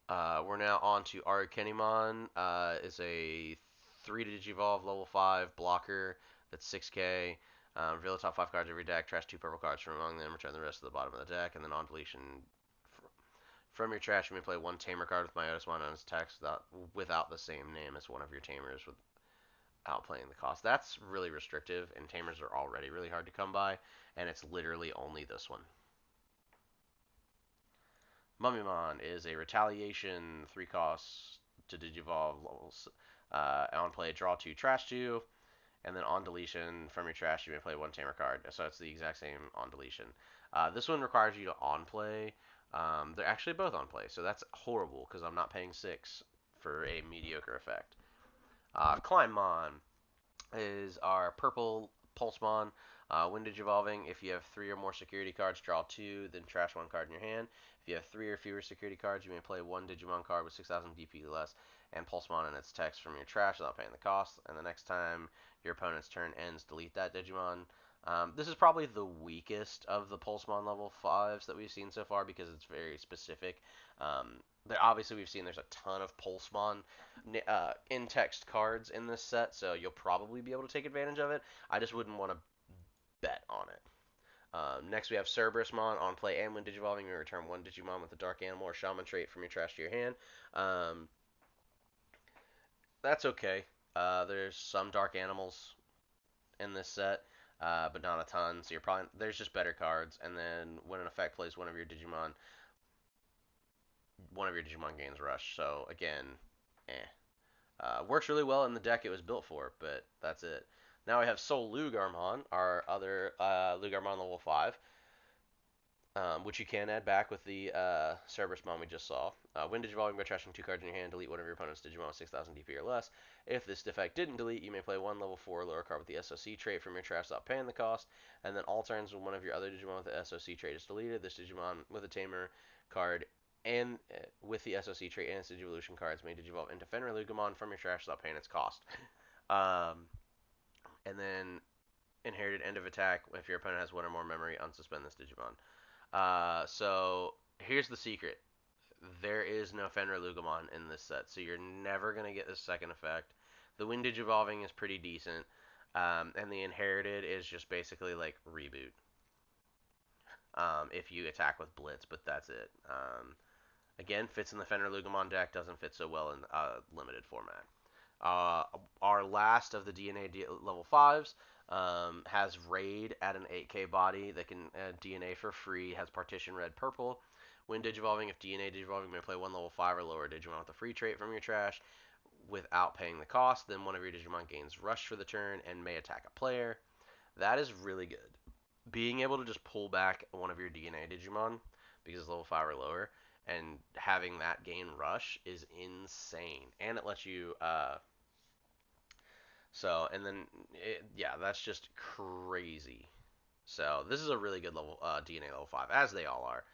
We're now on to Arukenimon. Is a 3 Digivolve level 5 blocker that's 6k. Reveal the top 5 cards of every deck, trash 2 purple cards from among them, return the rest to the bottom of the deck, and then on deletion from your trash you may play one Tamer card with Myotismon on its text without the same name as one of your Tamers without playing the cost. That's really restrictive, and Tamers are already really hard to come by, and it's literally only this one. Mummymon is a retaliation 3 costs to Digivolve levels. On play, draw 2, trash 2, and then on deletion from your trash you may play one Tamer card. So it's the exact same on deletion. This one requires you to on play. They're actually both on play, so that's horrible because I'm not paying 6 for a mediocre effect. Climbmon is our purple Pulsemon. When Digivolving, if you have 3 or more security cards, draw 2, then trash 1 card in your hand. If you have 3 or fewer security cards, you may play one Digimon card with 6,000 DP less and Pulsemon in its text from your trash without paying the cost. And the next time your opponent's turn ends, delete that Digimon. This is probably the weakest of the Pulsemon level 5s that we've seen so far because it's very specific. Obviously, we've seen there's a ton of Pulsemon in-text cards in this set, so you'll probably be able to take advantage of it. I just wouldn't want to bet on it. Next, we have Cerberusmon. On play and when Digivolving, you return one Digimon with a Dark Animal or Shaman trait from your trash to your hand. That's okay. There's some Dark Animals in this set, but not a ton. So there's just better cards. And then when an effect plays one of your Digimon gains Rush. So again, works really well in the deck it was built for, but that's it. Now we have Soul Lugarmon, our other Lugarmon level 5, which you can add back with the Cerberusmon we just saw. When Digivolving by trashing 2 cards in your hand, delete one of your opponent's Digimon with 6,000 DP or less. If this effect didn't delete, you may play one level 4 lower card with the SOC trait from your trash without paying the cost. And then all turns when one of your other Digimon with the SOC trait is deleted, this Digimon with a Tamer card and with the SOC trait and its Digivolution cards may Digivolve into Fenrir from your trash without paying its cost. Um, and then inherited end of attack if your opponent has one or more memory, unsuspend this Digimon. So here's the secret. There is no Fenrir Lugimon in this set, so you're never going to get this second effect. The Wind Digivolving is pretty decent, and the Inherited is just basically like reboot if you attack with Blitz, but that's it. Again, fits in the Fenrir Lugimon deck, doesn't fit so well in limited format. Uh, our last of the DNA level 5s has Raid at an 8k body that can DNA for free, has Partition Red Purple. When Digivolving, if DNA Digivolving may play one level 5 or lower Digimon with a free trait from your trash without paying the cost, then one of your Digimon gains Rush for the turn and may attack a player. That is really good. Being able to just pull back one of your DNA Digimon because it's level 5 or lower and having that gain Rush is insane. And it lets you and then, yeah, that's just crazy. So this is a really good level DNA level 5, as they all are.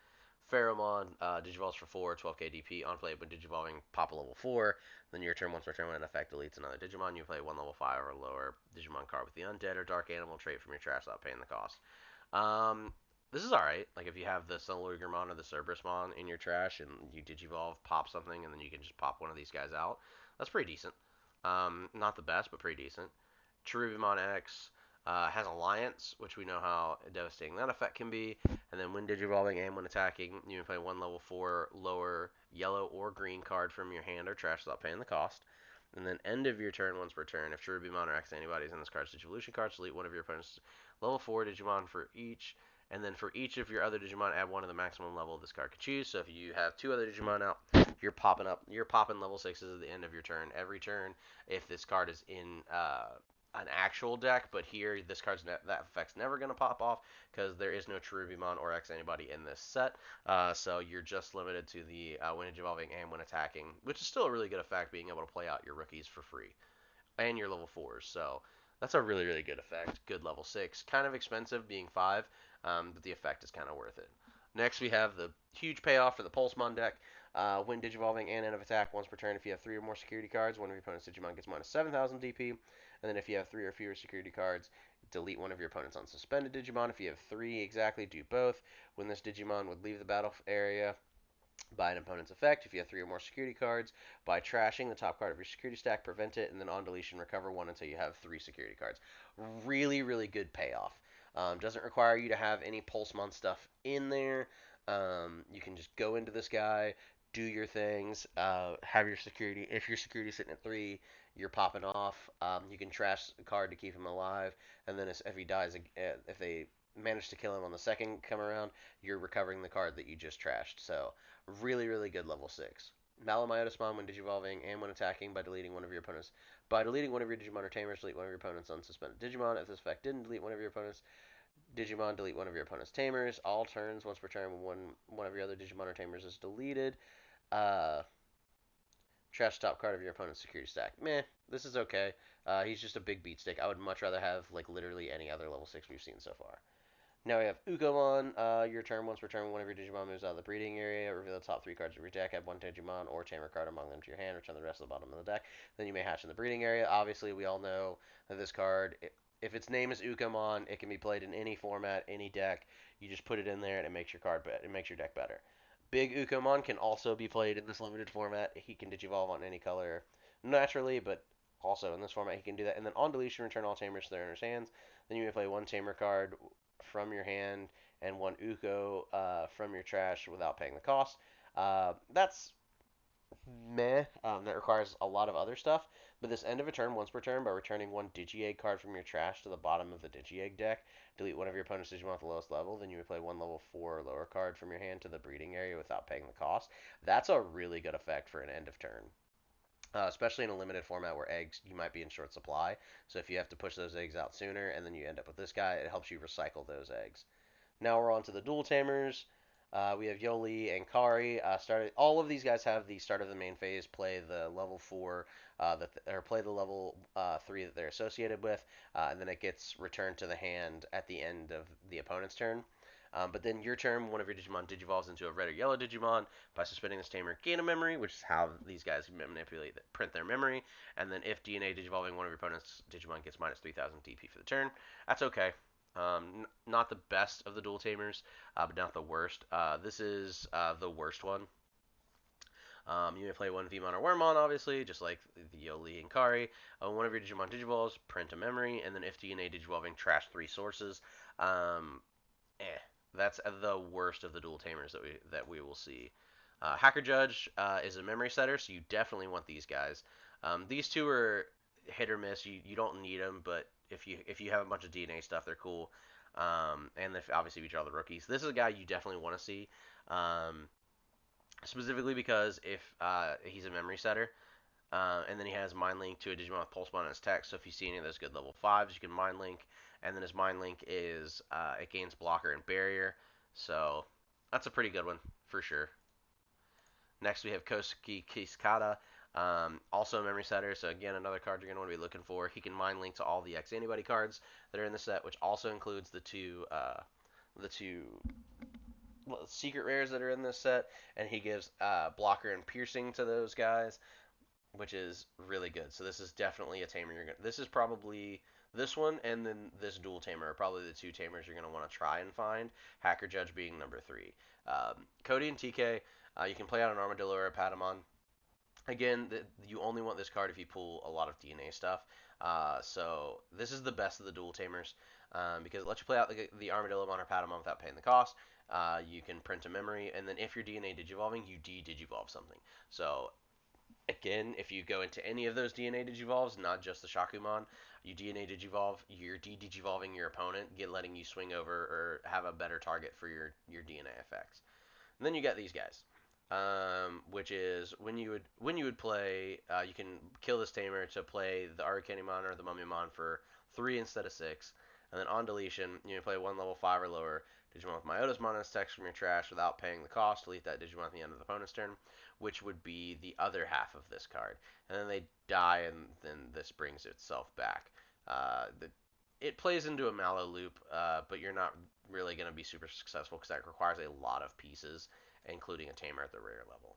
Pheromon Digivolves for 4, 12k DP. On play when Digivolving, pop a level 4. Then your turn, once per turn, when an effect deletes another Digimon, you play one level 5 or lower Digimon card with the Undead or Dark Animal trait from your trash without paying the cost. Um, this is alright. Like, if you have the Sunlurgermon or the Cerberusmon in your trash and you Digivolve, pop something, and then you can just pop one of these guys out, that's pretty decent. Not the best, but pretty decent. Cherubimon X has Alliance, which we know how devastating that effect can be. And then when Digivolving and when attacking, you can play one level 4 lower yellow or green card from your hand or trash without paying the cost. And then end of your turn, once per turn, if Cherubimon or X antibodies in this card's Digivolution cards, delete one of your opponent's level 4 Digimon for each. And then for each of your other Digimon, add one to the maximum level this card could choose. So if you have 2 other Digimon out, you're popping level 6s at the end of your turn every turn. If this card is in an actual deck, but here this card's that effect's never going to pop off because there is no Cherubimon or X anybody in this set. So you're just limited to the when evolving and when attacking, which is still a really good effect, being able to play out your rookies for free and your level 4s. So that's a really, really good effect. Good level 6. Kind of expensive being 5, but the effect is kind of worth it. Next, we have the huge payoff for the Pulsemon deck. When Digivolving and end of attack once per turn, if you have 3 or more security cards, one of your opponent's Digimon gets minus 7,000 DP. And then if you have 3 or fewer security cards, delete one of your opponent's unsuspended Digimon. If you have 3 exactly, do both. When this Digimon would leave the battle area, by an opponent's effect. If you have 3 or more security cards, by trashing the top card of your security stack, prevent it, and then on deletion, recover 1 until you have 3 security cards. Really, really good payoff. Doesn't require you to have any Pulsemon stuff in there. You can just go into this guy, do your things, have your security. If your security is sitting at 3, you're popping off. You can trash a card to keep him alive, and then if he dies, if they manage to kill him on the second come around, you're recovering the card that you just trashed. So really, really good level 6. Malamyotismon when digivolving and when attacking by deleting one of your opponents. By deleting one of your Digimon or Tamers, delete one of your opponent's unsuspended Digimon. If this effect didn't delete one of your opponent's Digimon, delete one of your opponent's Tamers. All turns, once per turn, when one of your other Digimon or Tamers is deleted. Uh, Trash top card of your opponent's security stack. Meh, this is okay. He's just a big beat stick. I would much rather have like literally any other level 6 we've seen so far. Now we have Ukomon. Your turn, once per turn, one of your Digimon moves out of the breeding area. Reveal the top 3 cards of your deck. Add one Digimon or Tamer card among them to your hand. Return the rest to the bottom of the deck. Then you may hatch in the breeding area. Obviously, we all know that this card, if its name is Ukomon, it can be played in any format, any deck. You just put it in there and it makes your it makes your deck better. Big Ukomon can also be played in this limited format. He can Digivolve on any color naturally, but also in this format he can do that. And then on deletion, return all Tamers to their owner's hands. Then you may play one Tamer card from your hand and one Uko from your trash without paying the cost. That's meh. That requires a lot of other stuff. But this end of a turn, once per turn, by returning one Digi-Egg card from your trash to the bottom of the Digi-Egg deck, delete one of your opponent's Digimon at the lowest level, then you would play one level 4 or lower card from your hand to the breeding area without paying the cost. That's a really good effect for an end of turn. Especially in a limited format where eggs, you might be in short supply. So if you have to push those eggs out sooner and then you end up with this guy, it helps you recycle those eggs. Now we're on to the dual tamers. We have Yoli and Kari. All of these guys have the start of the main phase, play the level 4 or play the level 3 that they're associated with, and then it gets returned to the hand at the end of the opponent's turn. But then your turn, one of your Digimon digivolves into a red or yellow Digimon. By suspending this tamer, gain a memory, which is how these guys manipulate, print their memory. And then if DNA digivolving one of your opponent's Digimon gets minus 3,000 DP for the turn, that's okay. Not the best of the dual tamers, but not the worst. This is the worst one. You may play one Vmon or Wormmon, obviously, just like the Yoli and Kari. One of your Digimon Digivolves, print a memory, and then if DNA Digivolving, trash 3 sources. Um, eh, that's the worst of the dual tamers that we will see. Hacker Judge is a memory setter, so you definitely want these guys. These two are hit or miss. You don't need them, but if you have a bunch of DNA stuff, they're cool. And if obviously we draw the rookies, this is a guy you definitely want to see. Um, Specifically because if he's a memory setter, and then he has Mind Link to a Digimon with Pulse Bond in his text. So if you see any of those good level 5s, you can Mind Link. And then his Mind Link is it gains Blocker and Barrier. So that's a pretty good one for sure. Next we have Kosuke Kiskata, also a memory setter. So again, another card you're going to want to be looking for. He can Mind Link to all the X Antibody cards that are in the set, which also includes the two secret rares that are in this set, and he gives blocker and piercing to those guys, which is really good. So this is definitely a tamer you're gonna. This is probably this one, and then this dual tamer are probably the two tamers you're gonna want to try and find. Hacker Judge being number 3. Cody and TK, you can play out an Armadillo or a Patamon. Again, you only want this card if you pull a lot of DNA stuff. So this is the best of the dual tamers because it lets you play out the Armadillo or Patamon without paying the cost. You can print a memory, and then if you're DNA digivolving, you de-digivolve something. So again, if you go into any of those DNA digivolves, not just the Shakumon, you DNA digivolve, you're de-digivolving your opponent, letting you swing over or have a better target for your DNA effects. And then you got these guys, which is when you would play, you can kill this tamer to play the Arukenimon or the Mummymon for 3 instead of 6, and then on deletion you can play one level 5 or lower Digimon with Myota's Mono's text from your trash without paying the cost. Delete that Digimon at the end of the opponent's turn, which would be the other half of this card, and then they die, and then this brings itself back. It plays into a mallow loop, but you're not really going to be super successful because that requires a lot of pieces, including a tamer at the rare level.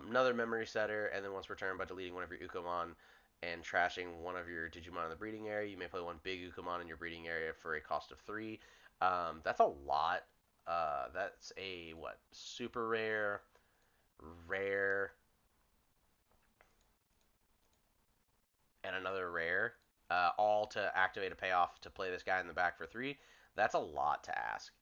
Another memory setter, and then once returned by deleting one of your Ukomon and trashing one of your Digimon in the breeding area, you may play one big Ukomon in your breeding area for a cost of 3. That's a lot. That's a what? Super rare, rare, and another rare, all to activate a payoff to play this guy in the back for 3. That's a lot to ask.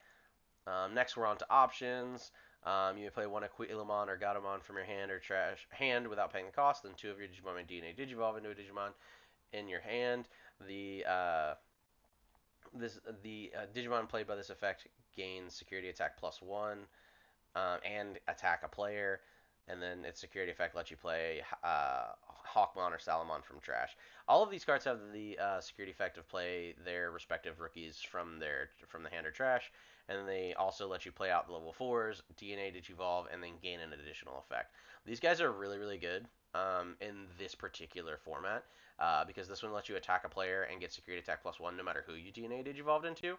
Next, we're on to options. You may play one Aquilomon or Gatomon from your hand or trash hand without paying the cost. Then 2 of your Digimon may DNA Digivolve into a Digimon in your hand. The Digimon played by this effect gains security attack +1 and attack a player. And then its security effect lets you play Hawkmon or Salamon from trash. All of these cards have the security effect of play their respective rookies from the hand or trash, and they also let you play out the level 4s, DNA Digivolve, and then gain an additional effect. These guys are really, really good in this particular format because this one lets you attack a player and get security attack +1 no matter who you DNA Digivolved into,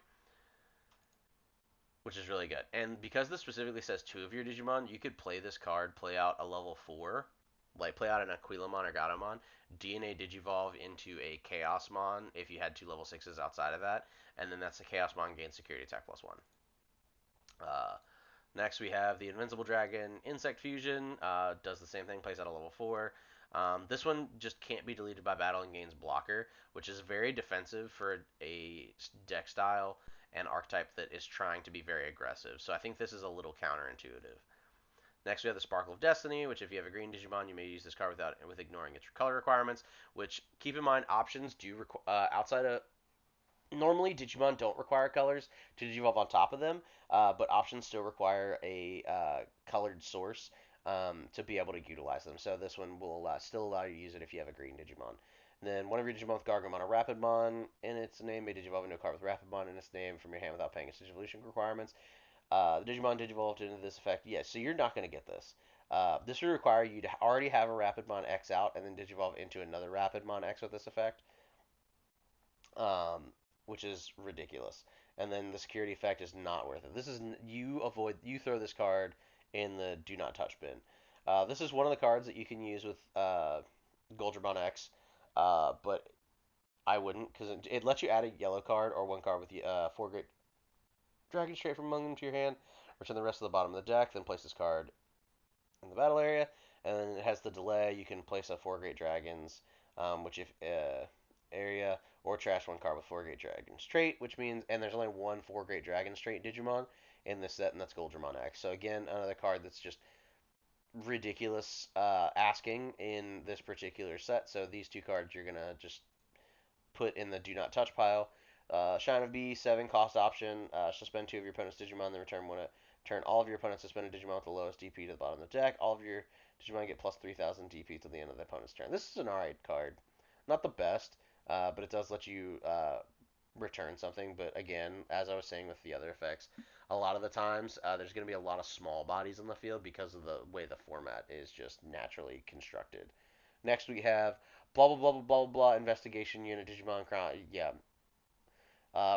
which is really good. And because this specifically says 2 of your Digimon, you could play this card, play out a level 4, like play out an Aquilomon or Gatomon, DNA Digivolve into a Chaosmon if you had 2 level 6s outside of that, and then that's the Chaosmon gains security attack +1. Uh, Next, we have the Invincible Dragon Insect Fusion. Does the same thing, plays at a level 4. This one just can't be deleted by battle and gains Blocker, which is very defensive for a deck style and archetype that is trying to be very aggressive. So I think this is a little counterintuitive. Next, we have the Sparkle of Destiny, which if you have a green Digimon, you may use this card with ignoring its color requirements. Which keep in mind, options do outside of normally Digimon don't require colors to Digivolve on top of them, but options still require a colored source to be able to utilize them. So this one will still allow you to use it if you have a green Digimon. And then one of your Digimon with Gargomon or Rapidmon in its name may Digivolve into a card with Rapidmon in its name from your hand without paying its Digivolution requirements. The Digimon Digivolved into this effect, yes, so you're not going to get this. This would require you to already have a Rapidmon X out and then Digivolve into another Rapidmon X with this effect. Um, which is ridiculous. And then the security effect is not worth it. This is you throw this card in the do not touch bin. This is one of the cards that you can use with Goldramon X, but I wouldn't because it lets you add a yellow card or one card with four great dragons straight from among them to your hand. Return the rest of the bottom of the deck, then place this card in the battle area, and then it has the delay. You can place a four great dragons, which if area or trash one card with four great dragons straight, which means and there's only one four great dragon straight Digimon in this set, and that's Goldramon X. So again, another card that's just ridiculous asking in this particular set. So these two cards you're gonna just put in the do not touch pile. Shine of B, 7 cost option. Suspend two of your opponent's Digimon, then return one. Turn all of your opponent's suspended Digimon with the lowest DP to the bottom of the deck. All of your Digimon get plus 3,000 DP to the end of the opponent's turn. This is an alright card. Not the best, but it does let you return something. But again, as I was saying with the other effects, a lot of the times there's going to be a lot of small bodies on the field because of the way the format is just naturally constructed. Next we have blah blah blah blah blah blah investigation unit Digimon Crown. Yeah.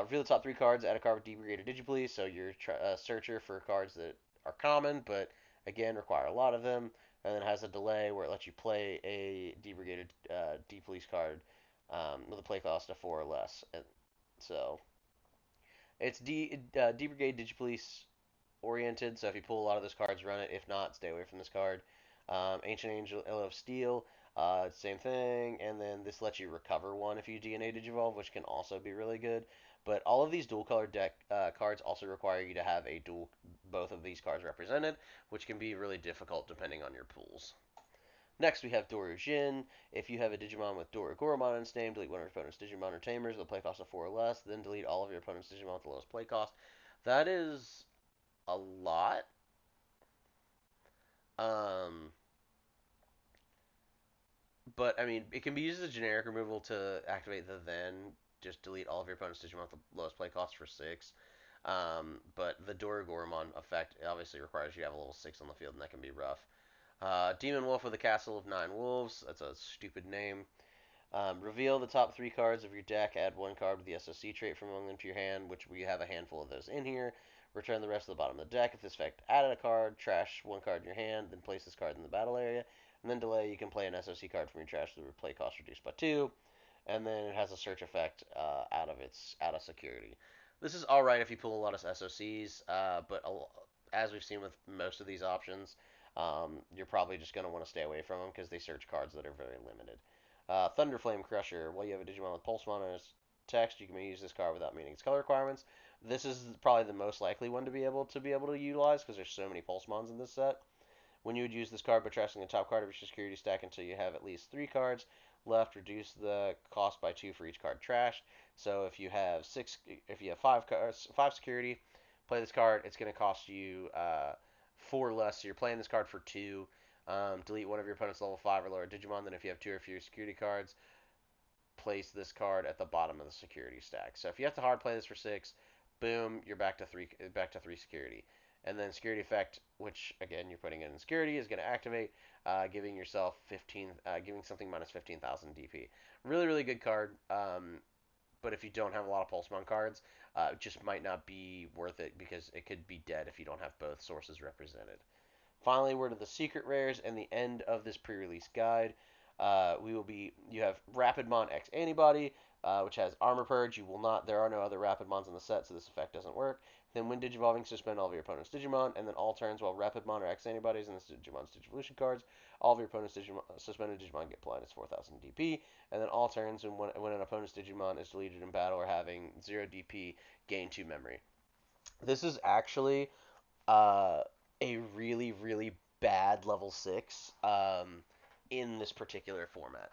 Reveal the top three cards. Add a card with debrigated Digipolice. So you're a searcher for cards that are common, but again require a lot of them. And then it has a delay where it lets you play a debrigated Police card with a play cost of four or less. And so it's debrigade Digipolice oriented. So if you pull a lot of those cards, run it. If not, stay away from this card. Ancient Angel of Steel, same thing. And then this lets you recover one if you DNA Digivolve, which can also be really good. But all of these dual color deck cards also require you to have both of these cards represented, which can be really difficult depending on your pools. Next, we have Dorujin. If you have a Digimon with Doragoromon in its name, delete one of your opponent's Digimon or Tamers with a play cost of 4 or less, then delete all of your opponent's Digimon with the lowest play cost. That is a lot. Um, but I mean, it can be used as a generic removal to activate the then. Just delete all of your opponent's Digimon with the lowest play cost for 6. But the Doragoromon effect obviously requires you to have a level 6 on the field, and that can be rough. Demon Wolf with a Castle of 9 Wolves. That's a stupid name. Reveal the top 3 cards of your deck. Add one card with the SOC trait from among them to your hand, which we have a handful of those in here. Return the rest to the bottom of the deck. If this effect added a card, trash one card in your hand, then place this card in the battle area. And then delay, you can play an SOC card from your trash with play cost reduced by 2. And then it has a search effect out of security. This is alright if you pull a lot of SOCs, but as we've seen with most of these options, you're probably just going to want to stay away from them because they search cards that are very limited. Thunderflame Crusher. Well, you have a Digimon with Pulsemon on its text. You can use this card without meeting its color requirements. This is probably the most likely one to be able to utilize because there's so many Pulsemons in this set. When you would use this card by trashing the top card of your security stack until you have at least 3 cards left, reduce the cost by 2 for each card trashed. So if you have 5 security, play this card. It's going to cost you 4 less. So you're playing this card for 2. Delete one of your opponent's level 5 or lower Digimon. Then if you have 2 or fewer security cards, place this card at the bottom of the security stack. So if you have to hard play this for 6, boom, you're back to 3 security. And then security effect, which again you're putting in security, is going to activate, giving yourself giving something minus 15,000 DP. Really, really good card. But if you don't have a lot of Pulsemon cards, it just might not be worth it because it could be dead if you don't have both sources represented. Finally, we're to the secret rares and the end of this pre-release guide. You have Rapidmon X Antibody, which has Armor Purge. There are no other Rapidmons in the set, so this effect doesn't work. Then when Digivolving, suspend all of your opponent's Digimon, and then all turns while Rapidmon or X Antibodies in this Digimon's Digivolution cards, all of your opponent's suspended Digimon get minus 4,000 DP, and then all turns when an opponent's Digimon is deleted in battle or having 0 DP, gain 2 memory. This is actually uh, a really, really bad level 6 in this particular format.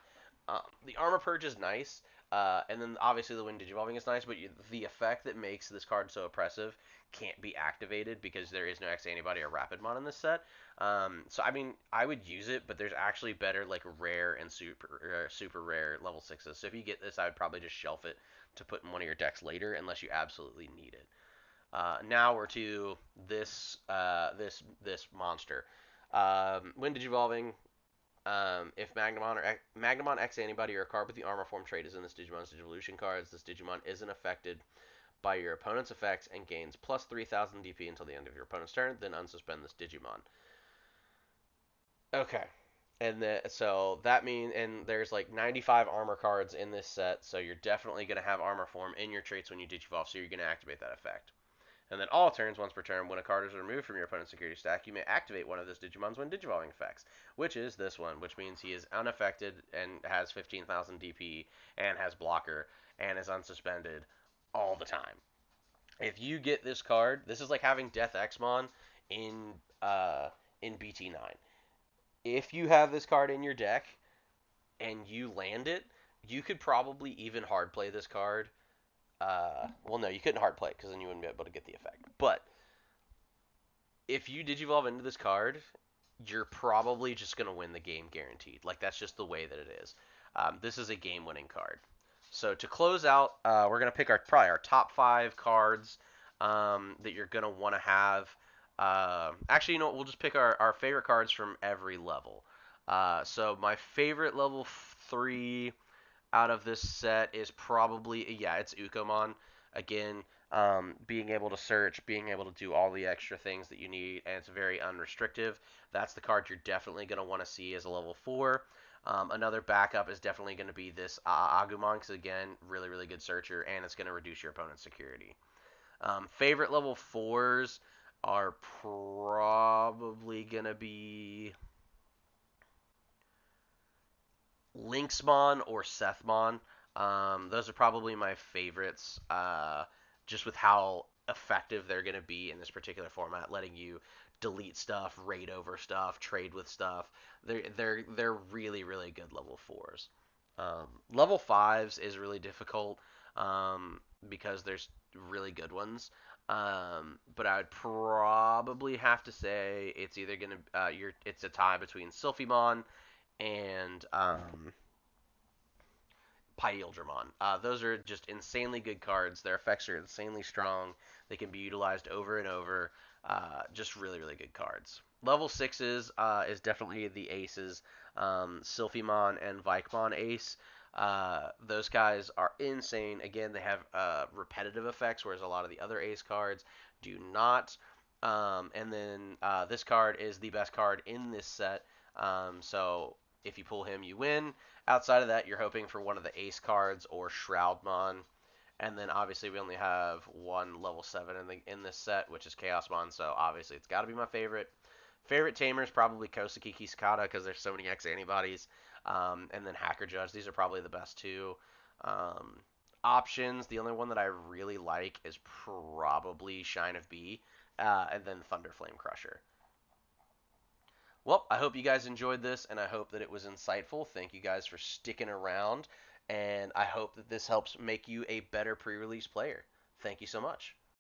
The Armor Purge is nice, and then obviously the Wind Digivolving is nice, but the effect that makes this card so oppressive can't be activated because there is no X Antibody or Rapidmon in this set. So I mean, I would use it, but there's actually better like rare and super rare level 6s. So if you get this, I would probably just shelf it to put in one of your decks later unless you absolutely need it. Now we're to this monster. When Digivolving? If Magnamon X Antibody or a card with the Armor Form trait is in this Digimon's Digivolution cards, this Digimon isn't affected by your opponent's effects and gains plus 3,000 DP until the end of your opponent's turn. Then unsuspend this Digimon. Okay. So that means, and there's like 95 armor cards in this set, so you're definitely going to have armor form in your traits when you digivolve, so you're going to activate that effect. And then all turns, once per turn, when a card is removed from your opponent's security stack, you may activate one of this Digimon's when digivolving effects, which is this one, which means he is unaffected and has 15,000 DP and has blocker and is unsuspended all the time. If you get this card, this is like having Death Exmon in in BT9. If you have this card in your deck and you land it, you could probably even hard play this card. Well, no, you couldn't hard play it because then you wouldn't be able to get the effect. But if you digivolve into this card, you're probably just going to win the game guaranteed. Like, that's just the way that it is. This is a game-winning card. So to close out, we're going to pick probably our top 5 cards that you're going to want to have. Actually, you know what? We'll just pick our favorite cards from every level. So my favorite level 3 out of this set is probably, yeah, it's Ukomon. Again, being able to search, being able to do all the extra things that you need, and it's very unrestrictive. That's the card you're definitely going to want to see as a level 4. Another backup is definitely going to be this Agumon, because again, really, really good searcher, and it's going to reduce your opponent's security. Favorite level 4s are probably going to be Lynxmon or Sethmon. Those are probably my favorites, just with how effective they're going to be in this particular format, letting you delete stuff, raid over stuff, trade with stuff. They're really really good level 4s. Level 5s is really difficult because there's really good ones. But I would probably have to say it's either gonna it's a tie between Sylphimon and Pyildramon. Those are just insanely good cards. Their effects are insanely strong. They can be utilized over and over. Just really, really good cards. Level 6s is definitely the aces. Sylphimon and Vikemon ace. Those guys are insane. Again, they have repetitive effects, whereas a lot of the other ace cards do not. And then this card is the best card in this set. So if you pull him, you win. Outside of that, you're hoping for one of the ace cards or Shroudmon. And then obviously we only have one level 7 in this set, which is Chaosmon, so obviously it's got to be my favorite. Favorite tamer is probably Koseki Kisakata because there's so many X antibodies. And then Hacker Judge. These are probably the best two. Um, Options, the only one that I really like is probably Shine of B, and then Thunder Flame Crusher. Well, I hope you guys enjoyed this, and I hope that it was insightful. Thank you guys for sticking around, and I hope that this helps make you a better pre-release player. Thank you so much.